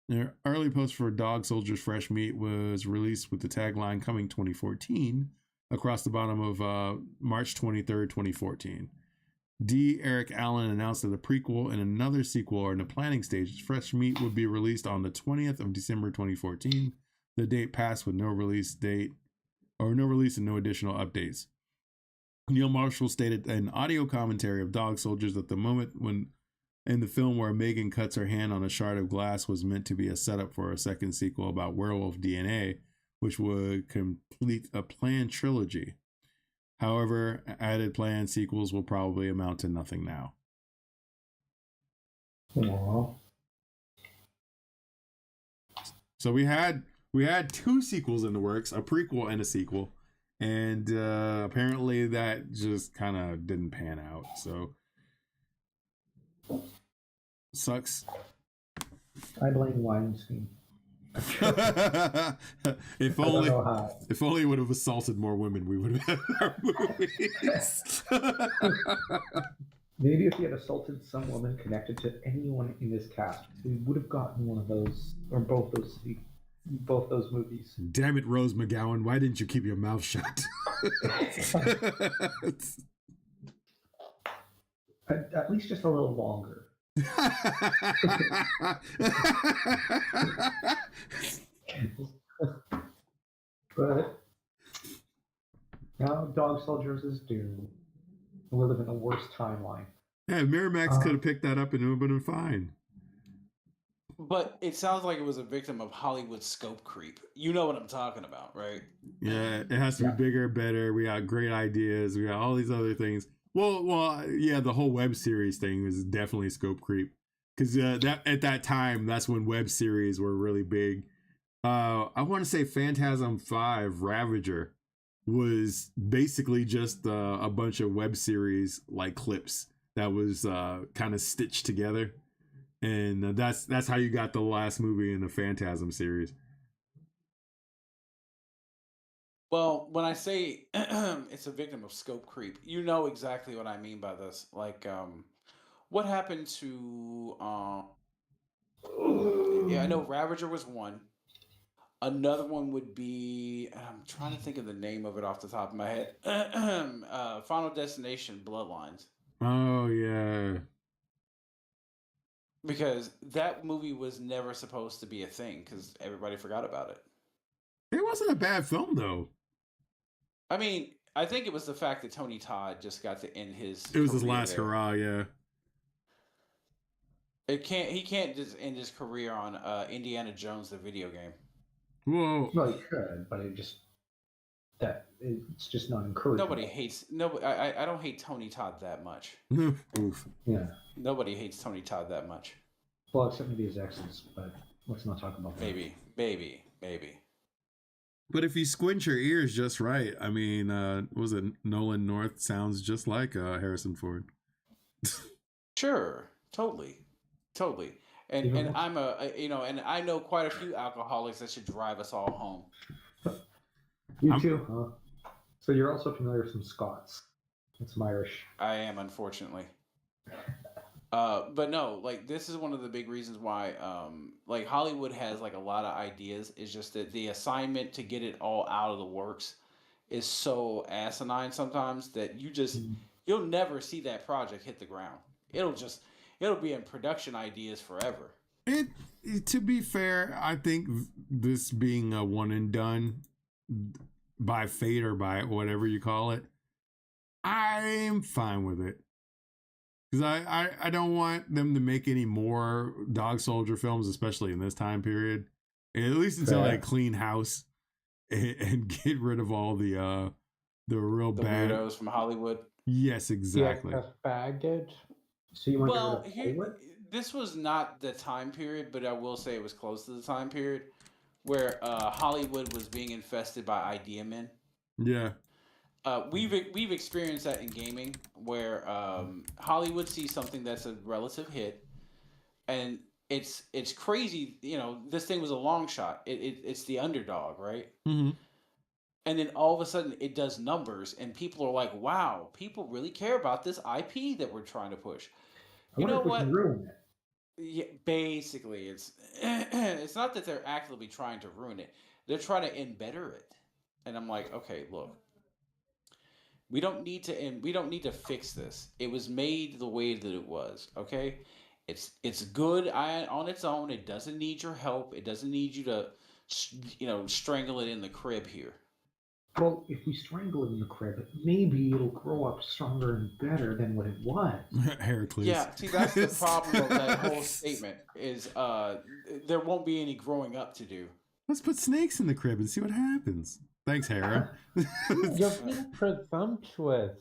The early post for Dog Soldiers Fresh Meat was released with the tagline "Coming 2014" across the bottom of March 23rd, 2014. D. Eric Allen announced that a prequel and another sequel are in the planning stages. Fresh Meat would be released on the 20th of December 2014. The date passed with no release date, or no release and no additional updates. Neil Marshall stated in audio commentary of Dog Soldiers that the moment when in the film where Megan cuts her hand on a shard of glass was meant to be a setup for a second sequel about werewolf DNA, which would complete a planned trilogy. However, added planned sequels will probably amount to nothing now. Aww. So we had two sequels in the works, a prequel and a sequel, and apparently that just kind of didn't pan out. So sucks. I blame Weinstein. if only it would have assaulted more women, we would have had our movies. Maybe if he had assaulted some woman connected to anyone in this cast, we would have gotten one of those, or both those movies. Damn it, Rose McGowan! Why didn't you keep your mouth shut? At least just a little longer. But now Dog Soldiers is doomed. We live in the worst timeline. Yeah, Miramax could have picked that up and it would have been fine. But it sounds like it was a victim of Hollywood scope creep. You know what I'm talking about, right? Yeah, it has to be bigger, better. We got great ideas. We got all these other things. Well, yeah, the whole web series thing was definitely scope creep. Because that at that time, that's when web series were really big. I want to say Phantasm 5 Ravager was basically just a bunch of web series like clips that was kind of stitched together, and that's how you got the last movie in the Phantasm series. Well, when I say it's a victim of scope creep, you know exactly what I mean by this. Like, what happened to? Yeah, I know Ravager was one. Another one would be, I'm trying to think of the name of it off the top of my head. Final Destination Bloodlines. Oh yeah, Because that movie was never supposed to be a thing because everybody forgot about it. it wasn't a bad film though. I mean, I think it was the fact that Tony Todd just got to end his. It was his career last there. hurrah. Yeah. He can't just end his career on Indiana Jones the video game. Whoa. Well, you could, but it's just not encouraged. Nobody hates I don't hate Tony Todd that much. Oof. Yeah. Nobody hates Tony Todd that much. Well, except maybe his exes, but let's not talk about that. Maybe. But if you squint your ears just right, I mean, was it Nolan North sounds just like Harrison Ford? Sure, totally. And I'm and I know quite a few alcoholics that should drive us all home. You too, huh? So you're also familiar with some Scots and some Irish. I am, unfortunately. But no, like this is one of the big reasons why like Hollywood has like a lot of ideas. It's just that the assignment to get it all out of the works is so asinine sometimes that you'll never see that project hit the ground. It'll be in production ideas forever. It to be fair, I think this being a one and done by fate or by whatever you call it, I'm fine with it. Because I don't want them to make any more Dog Soldier films, especially in this time period. At least until Fair. they clean house and get rid of all the real The bad. weirdos from Hollywood. Yes, exactly. The excess baggage. So you want Well, to get rid of Hollywood? this was not the time period, but I will say it was close to the time period where Hollywood was being infested by idea men. Yeah. We've experienced that in gaming, where Hollywood sees something that's a relative hit, and it's crazy. You know, this thing was a long shot. It's the underdog, right? Mm-hmm. And then all of a sudden, it does numbers, and people are like, "Wow, people really care about this IP that we're trying to push." I You wonder know if we what? can ruin it. Yeah, basically, it's it's not that they're actively trying to ruin it; they're trying to embetter it. And I'm like, okay, look, we don't need to, and we don't need to fix this. It was made the way that it was. Okay, it's good on its own. It doesn't need your help. It doesn't need you to, strangle it in the crib here. Well, if we strangle it in the crib, maybe it'll grow up stronger and better than what it was. Heracles. Yeah, see, that's the problem with that whole statement is there won't be any growing up to do. Let's put snakes in the crib and see what happens. Thanks, Hera. You're being presumptuous.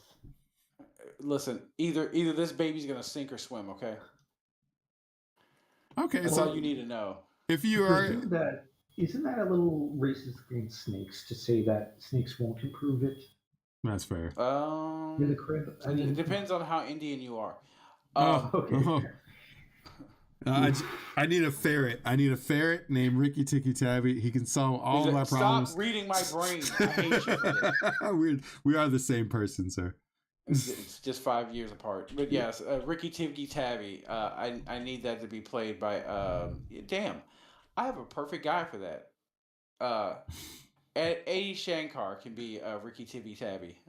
Listen, either this baby's gonna sink or swim. Okay, Okay, that's so all you need to know. if you are, Isn't that a little racist against snakes to say that snakes won't improve it that's fair. in the crib? I It mean, depends on how Indian you are. Oh, okay. oh. I need a ferret. I need a ferret named Ricky Tikki Tavi. He can solve all of my problems. Stop reading my brain. I hate you for this. we are the same person, sir. It's just 5 years apart. But yes, Ricky Tikki Tavi. I need that to be played by. Damn, I have a perfect guy for that. Eddie Shankar can be Ricky Tikki Tavi,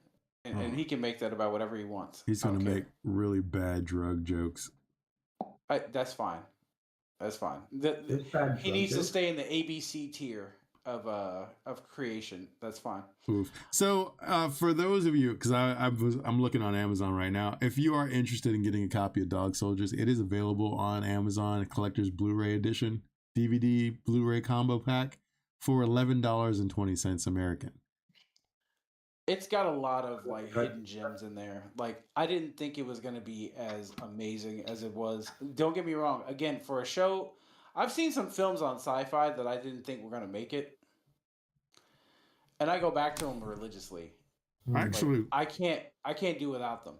and he can make that about whatever he wants. He's I gonna don't care. make really bad drug jokes. That's fine. That's fine. It's bad He needs to jokes. stay in the ABC tier of creation. That's fine. Oof. So for those of you, because I'm looking on Amazon right now, if you are interested in getting a copy of Dog Soldiers, it is available on Amazon, a collector's Blu-ray edition, DVD Blu-ray combo pack for $11.20 American. It's got a lot of like Right. hidden gems in there. Like I didn't think it was gonna be as amazing as it was. Don't get me wrong. Again, for a show, I've seen some films on sci-fi that I didn't think were gonna make it, and I go back to them religiously. Like, Actually, I can't do without them.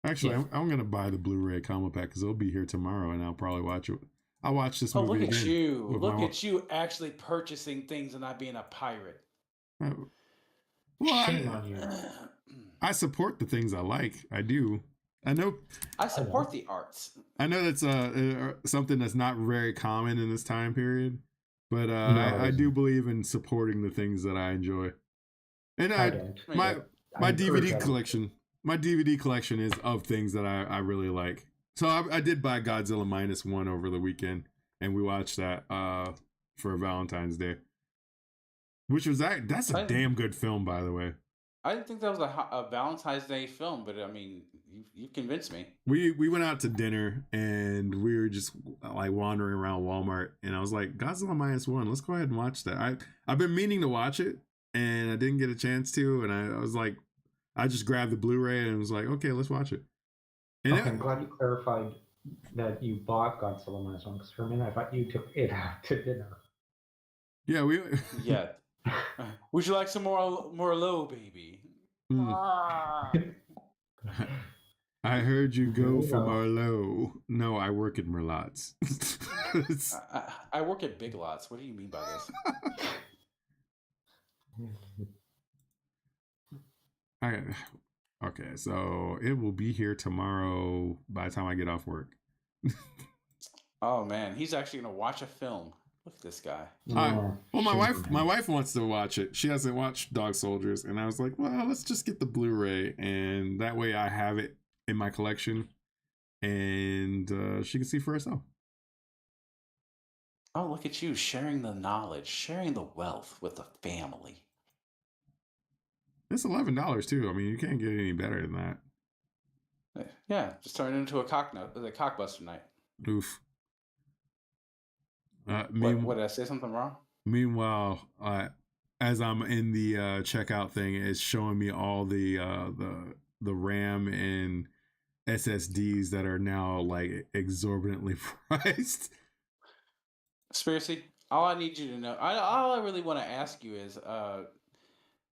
I'm gonna buy the Blu-ray combo pack because it'll be here tomorrow, and I'll probably watch it. I'll watch this Oh, movie look at again. you! with Look my at you actually purchasing things and not being a pirate. Well, Shame on you. I support the things I like. I do. I know I support the arts. that's something that's not very common in this time period, but No, I it do believe in supporting the things that I enjoy. And I I don't. my Yeah. I my encourage DVD that. collection, my DVD collection is of things that I really like. So I did buy Godzilla -1 over the weekend, and we watched that for Valentine's Day, which was that's a I- damn good film, by the way. I didn't think that was a Valentine's Day film, but I mean, you convinced me. We went out to dinner and we were just like wandering around Walmart, and I was like, Godzilla -1, let's go ahead and watch that. I've been meaning to watch it and I didn't get a chance to, and I was like, I just grabbed the Blu-ray and was like, okay, let's watch it. And Okay, I'm glad you clarified that you bought Godzilla -1 because for a minute I thought you took it out to dinner. yeah, we Yeah. Would you like some more low, baby? I heard you go Yeah. for Marlowe. No, I work at Merlot's. I work at Big Lots. What do you mean by this? Okay, so it will be here tomorrow by the time I get off work. Oh man, he's actually gonna watch a film. Look at this guy. Oh, Well, shame on my him. wife wants to watch it. She hasn't watched Dog Soldiers, and I was like, well, let's just get the Blu-ray, and that way I have it in my collection, and she can see for herself. Oh, look at you sharing the knowledge, sharing the wealth with the family. It's $11 too. I mean, you can't get any better than that. Yeah, just turn it into a cockbuster night. Oof. What did I say something wrong? Meanwhile, as I'm in the checkout thing, it's showing me all the RAM and SSDs that are now like exorbitantly priced. Conspiracy. All I need you to know, all I really want to ask you is, are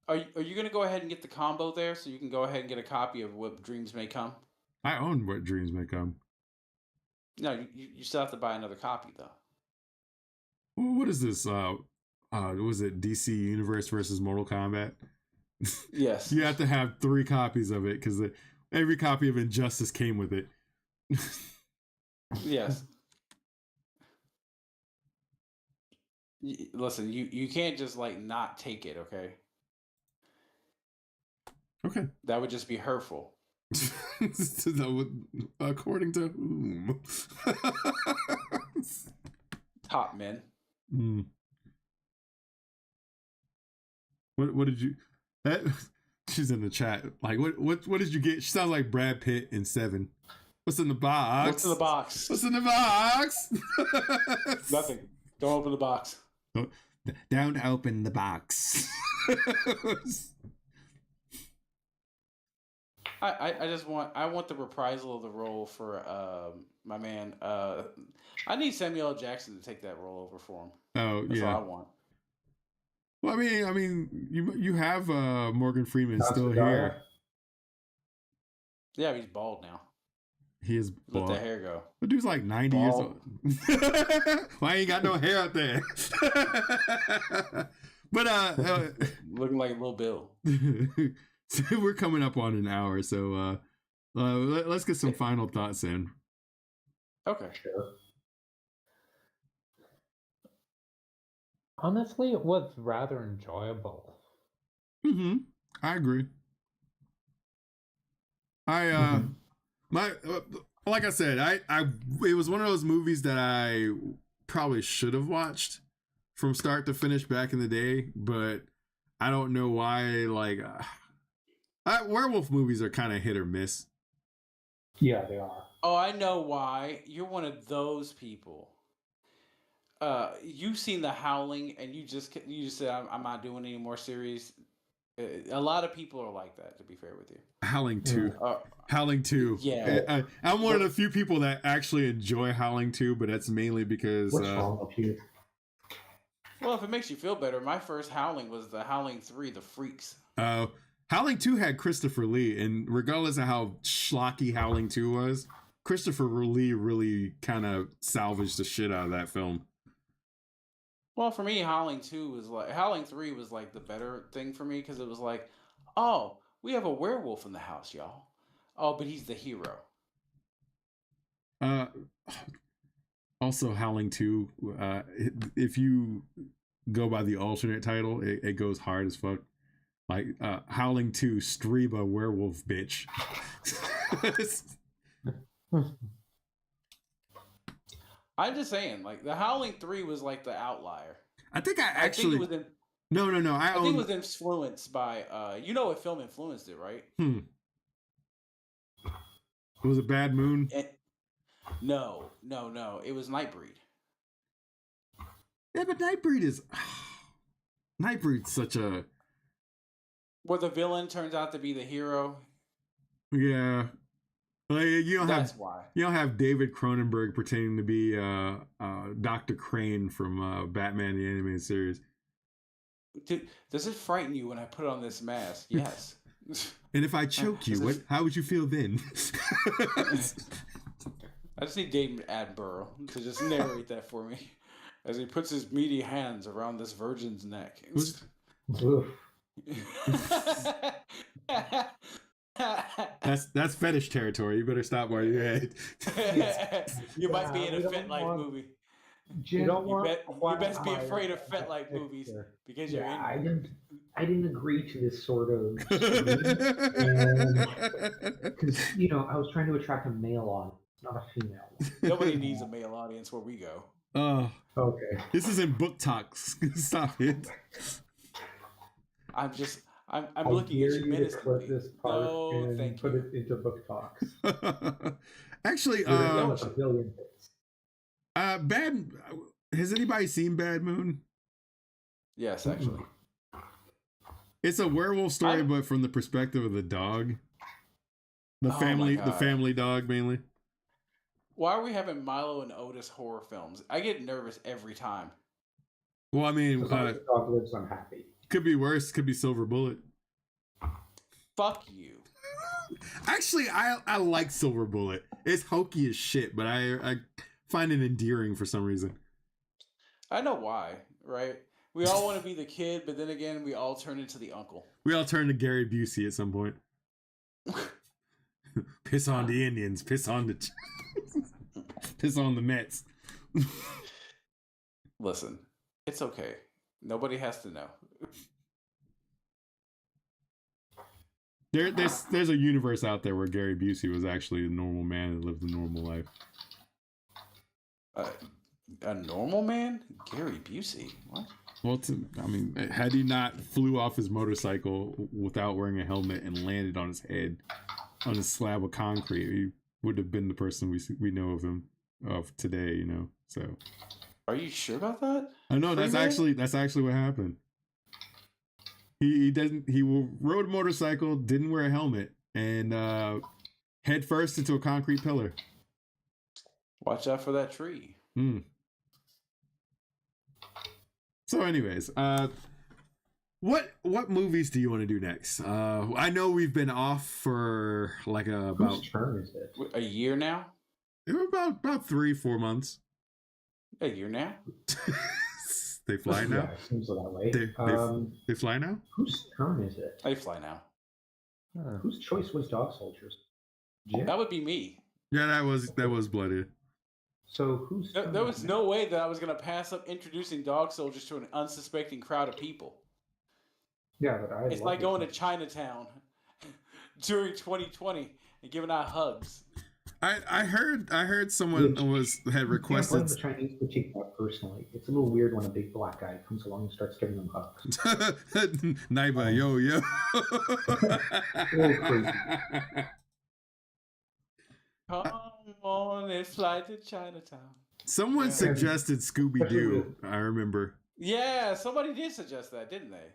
you going to go ahead and get the combo there so you can go ahead and get a copy of What Dreams May Come? I own What Dreams May Come. No, you still have to buy another copy though. Well, what is this? Was it DC Universe versus Mortal Kombat? Yes. You have to have 3 copies of it because every copy of Injustice came with it. Yes. Listen, you can't just like not take it, okay? Okay. That would just be hurtful. According to whom? Top men. Mm. What did you? She's in the chat. Like what did you get? She sounds like Brad Pitt in Seven. What's in the box? What's in the box? What's in the box? Nothing. Don't open the box. Don't open the box. I want the reprisal of the role for my man. I need Samuel L. Jackson to take that role over for him. Oh, That's yeah. all I want. Well, I mean, you have Morgan Freeman That's still the guy. here. Yeah, but he's bald now. He is Let bald. the hair go. The dude's like 90 years old. Why ain't got no hair out there? But Looking like Lil Bill. so we're coming up on an hour, so let's get some final thoughts in. Okay. Sure. Honestly, it was rather enjoyable. Mm-hmm. I agree. Like I said, it was one of those movies that I probably should have watched from start to finish back in the day, but I don't know why. Like, werewolf movies are kind of hit or miss. Yeah, they are. Oh, I know why. You're one of those people. You've seen The Howling, and you just said I'm not doing any more series. A lot of people are like that. To be fair with you, Howling 2. uh, Howling 2. Yeah. I'm one of the few people that actually enjoy Howling 2, but that's mainly because What's wrong with you? well, if it makes you feel better, my first Howling was The Howling 3: The Freaks. Howling 2 had Christopher Lee, and regardless of how schlocky Howling 2 was, Christopher Lee really kind of salvaged the shit out of that film. Well, for me, Howling 3 was like the better thing for me because it was like, oh, we have a werewolf in the house, y'all. Oh, but he's the hero. Also, Howling 2, if you go by the alternate title, it goes hard as fuck. Like, Howling 2, Streba Werewolf Bitch. I'm just saying, like, The Howling 3 was like the outlier. I think I I actually... think it was No. I think it was influenced by, you know what film influenced it, right? It was a Bad Moon? No. It was Nightbreed. Yeah, but Nightbreed is... Nightbreed's such a... Where the villain turns out to be the hero. Yeah. Like, That's why. You don't have David Cronenberg pretending to be Dr. Crane from Batman the Animated Series. Dude, does it frighten you when I put on this mask? Yes. And if I choke you, how would you feel then? I just need David Attenborough to just narrate that for me as he puts his meaty hands around this virgin's neck. Oof. That's fetish territory. You better stop while you're at. You might be in we a don't Fet Life want- movie. You don't want You best be afraid of Fet Life movies because you're Yeah, in. I didn't agree to this sort of because I was trying to attract a male audience, not a female one. Nobody needs a male audience where we go. Okay. This isn't book talks. Stop it. I'm I looking at dare you you to clip menacingly. this part No, and thank put you. it into book talks. Actually, You're gonna no, get like a billion hits. Bad. Has anybody seen Bad Moon? Yes, actually. It's a werewolf story, I- but from the perspective of the dog. The Oh my family, the God. family dog mainly. Why are we having Milo and Otis horror films? I get nervous every time. Well, I mean, As long as the dog lives, I'm happy. could be worse. Could be Silver Bullet. Fuck you. Actually, I like Silver Bullet. It's hokey as shit, but I find it endearing for some reason. I know why, right? We all want to be the kid, but then again, we all turn into the uncle. We all turn to Gary Busey at some point. Piss on the Indians. Piss on the piss on the Mets. Listen, it's okay. Nobody has to know. There's a universe out there where Gary Busey was actually a normal man and lived a normal life. A normal man? Gary Busey? What? Well, I mean, had he not flew off his motorcycle without wearing a helmet and landed on his head on a slab of concrete, he would have been the person we know of him of today. You know, so. Are you sure about that? I know that's Freeman? actually what happened. He rode a motorcycle, didn't wear a helmet, and head first into a concrete pillar. Watch out for that tree. So, anyways, what movies do you want to do next? I know we've been off for like about Whose turn is it? A year now? about 3-4 months. A year now? They fly Yeah, now. it seems that way. They fly now. Whose turn is it? I fly now. Whose choice was Dog Soldiers? Jim? That would be me. Yeah, that was bloody. So who's There was no way that I was going to pass up introducing dog soldiers to an unsuspecting crowd of people. Yeah, but I. It's like going to Chinatown during 2020 and giving out hugs. I heard someone had requested. The Chinese would take that personally. It's a little weird when a big black guy comes along and starts giving them hugs. Naiba, yo. A little crazy. Come on, let's fly to Chinatown. Someone Yeah. suggested Scooby Doo. I remember. Yeah, somebody did suggest that, didn't they?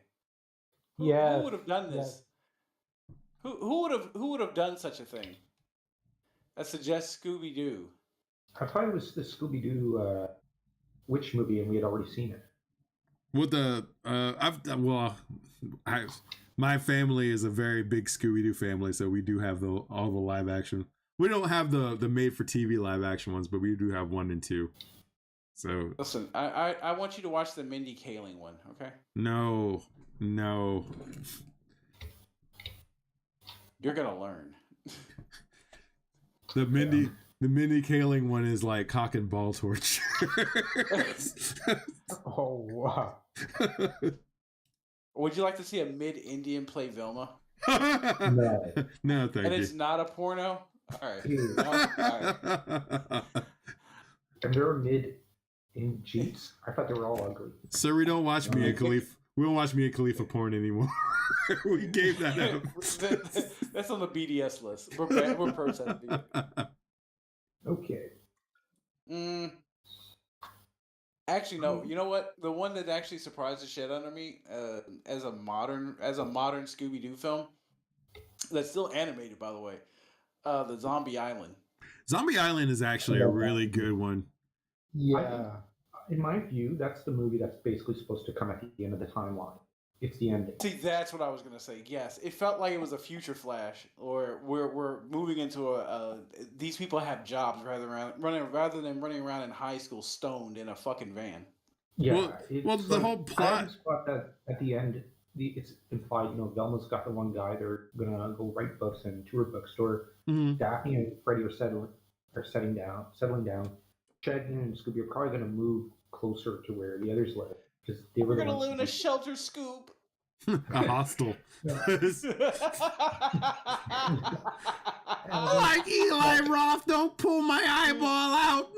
Who Yes, would have done this? Who would have done such a thing? That suggests Scooby Doo. I thought it was the Scooby Doo witch movie, and we had already seen it. With the my family is a very big Scooby Doo family, so we do have all the live action. We don't have the made for TV live action ones, but we do have 1 and 2. So Listen, I want you to watch the Mindy Kaling one, okay? no. You're gonna learn. The Mindy Kaling one is like cock and ball torture. Oh wow. Would you like to see a mid-Indian play Vilma? No. No, thank And you. it's not a porno? All right. Ew. No? All right. And they're mid in Jeeps. I thought they were all ugly. Sir, we don't watch Mia Khalifa. We don't watch Mia Khalifa porn anymore. We gave that up. That's on the BDS list. We're processing. Okay. Actually, no. You know what? The one that actually surprised the shit out of me, as a modern Scooby Doo film, that's still animated, by the way, the Zombie Island. Zombie Island is actually a really good one. Yeah. In my view, that's the movie that's basically supposed to come at the end of the timeline. It's the ending. See, that's what I was gonna say. Yes, it felt like it was a future Flash, or we're moving into these people have jobs rather than running around in high school stoned in a fucking van. Yeah. Well, the whole plot. I always thought that at the end, it's implied. Velma's got the one guy. They're gonna go write books and tour a bookstore. Mhm. Daphne and Freddy are settling down. Shaggy and Scooby are probably gonna move closer to where the others live because they were We're gonna the live ones in a to shelter scoop. A hostel. Like Eli Roth, don't pull my eyeball out.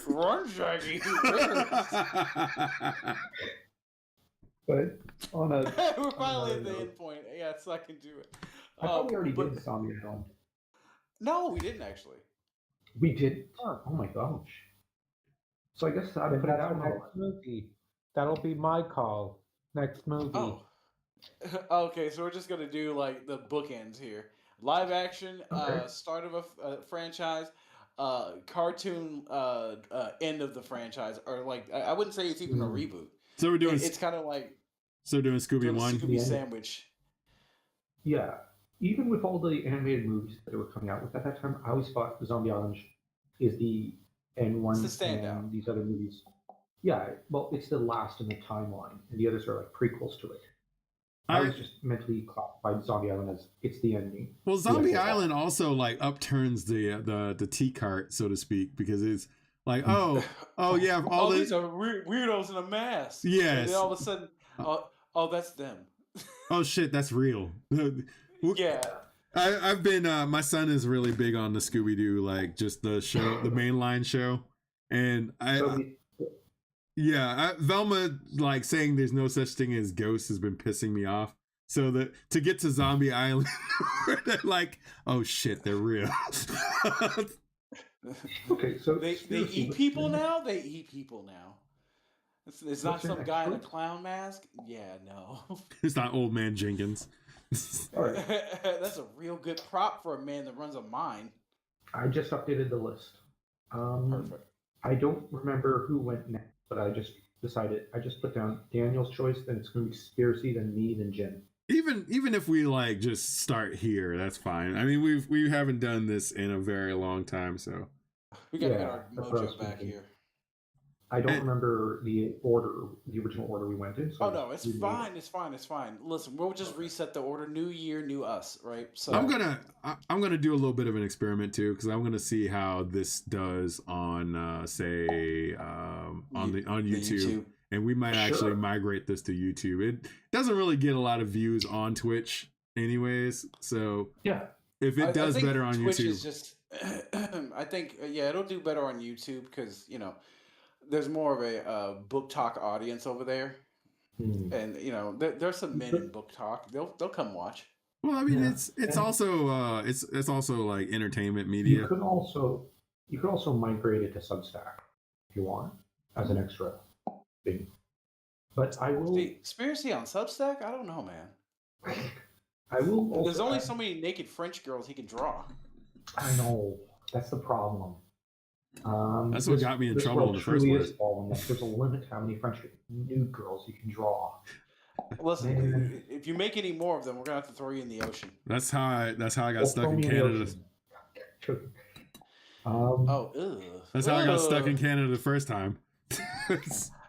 Run, Shaggy. But on a, We're finally at the end point. Yes, I can do it. I thought we already but- did Zombie Island. No, we didn't actually. We did. Oh my gosh. So I guess I'd Then put it that's out the on next movie. That'll be my call. Next movie. Oh. Okay, so we're just gonna do like the bookends here. Live action, Okay. start of a franchise, cartoon, end of the franchise, or like I wouldn't say it's even a reboot. So we're doing. It's kind of like So we're doing Scooby doing a One. Scooby Yeah. sandwich. Yeah. Even with all the animated movies that they were coming out with at that time, I always thought Zombie Island is the N1 It's the standout. and these other movies. Yeah, well, it's the last in the timeline, and the others are like prequels to it. I was just mentally classified Zombie Island as it's the ending. Well, Zombie Yeah. Island also like upturns the tea cart, so to speak, because it's like, oh yeah, all these the are weirdos in a mask. Yes. And then all of a sudden, oh, that's them. oh shit, that's real. Yeah. I've been my son is really big on the Scooby Doo, like just the show, the mainline show, and Velma like saying there's no such thing as ghosts has been pissing me off. So that to get to Zombie Island, where they're like, oh shit, they're real. Okay, so They eat people now. They eat people now. It's not What's your some next guy in a one? clown mask. Yeah, no. It's not Old Man Jenkins. All right, That's a real good prop for a man that runs a mine. I just updated the list. Perfect. I don't remember who went next, but I just decided I just put down Daniel's choice, then it's going to be Conspiracy, then me, then Jim. Even if we like just start here, that's fine. I mean, we haven't done this in a very long time, so We gotta Yeah, get our that's what I was mojo back thinking. here. I don't And- remember the original order we went in. So Oh I no, it's remade it. fine. It's fine. It's fine. Listen, we'll just reset the order. New year, new us, right? So I'm gonna do a little bit of an experiment too, because I'm gonna see how this does on say on YouTube. And we might actually Sure. migrate this to YouTube. It doesn't really get a lot of views on Twitch anyways, so Yeah, if it does think better on Twitch YouTube, is just. I think it'll do better on YouTube because there's more of a book talk audience over there, and there's some men in book talk. They'll come watch. well, I mean, Yeah. it's And- also it's also like entertainment you media. could also migrate it to Substack if you want as an extra thing. But I will. The Conspiracy on Substack? I don't know, man. I will. Also There's only add- so many naked French girls he can draw. I know that's the problem. That's what got me in trouble in the first truly place. is falling. Like, there's a limit to how many French nude girls you can draw. Listen, Man. if you make any more of them, we're gonna have to throw you in the ocean. That's how I got Well, stuck throw in me the Canada. ocean. Oh, ugh. That's how I got stuck in Ugh. Canada the first time.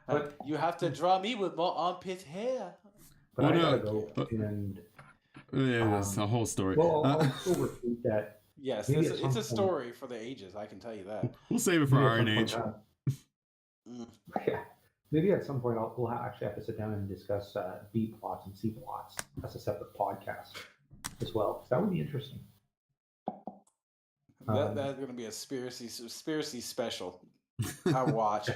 But- You have to draw me with more armpit hair. But Well, I no, gotta go and Yeah, that's a whole story. well, I'll still repeat that. Yes, Maybe it's at a some point. story for the ages. I can tell you that. We'll save it for maybe at Iron some Age. point, Mm. yeah, maybe at some point we'll actually have to sit down and discuss B plots and C plots as a separate podcast as well. 'Cause that would be interesting. That's gonna be a conspiracy special. I watch.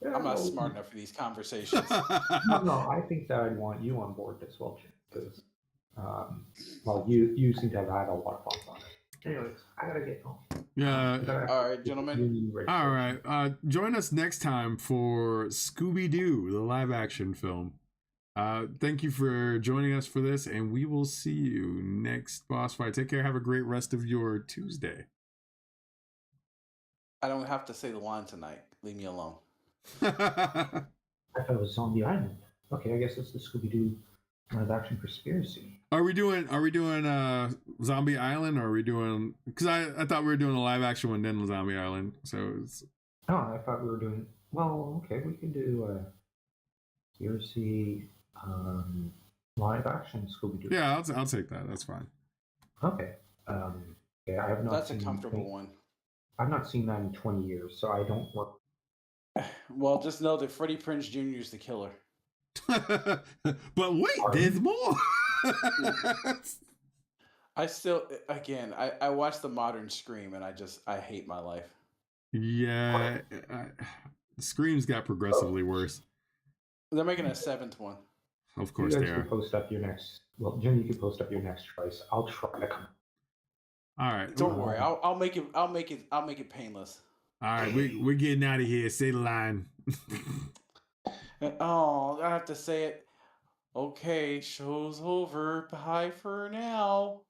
Yeah, I'm not well, smart enough for these conversations. No, I think that I'd want you on board as well, Jim, because well, you seem to have had a lot of thoughts on it. Anyways, I gotta get home. Yeah. All right, gentlemen. All right. Join us next time for Scooby Doo, the live action film. Thank you for joining us for this, and we will see you next boss fight. Take care. Have a great rest of your Tuesday. I don't have to say the line tonight. Leave me alone. I thought it was Zombie Island. Okay, I guess it's the Scooby Doo live action conspiracy. Are we doing Zombie Island, or are we doing? Because I thought we were doing a live action one, then Zombie Island. So it's, Oh, I thought we were doing. Well, okay, we can do conspiracy live action Scooby Doo. yeah, I'll take that. That's fine. Okay. Okay, I have not. That's a seen- comfortable one. I've not seen that in 20 years, so I don't work. Well, just know that Freddie Prinze Jr. is the killer. But wait, Pardon? there's more. I still, again, I watched the modern Scream and I hate my life. Yeah, Scream's got progressively worse. They're making a 7th one. Of You course guys they can are. post up your next. Well, Jim, you can post up your next choice. I'll try to come. All right. Don't worry, I'll make it painless. All right, we're getting out of here. Say the line. Oh, I have to say it. Okay, show's over. Bye for now.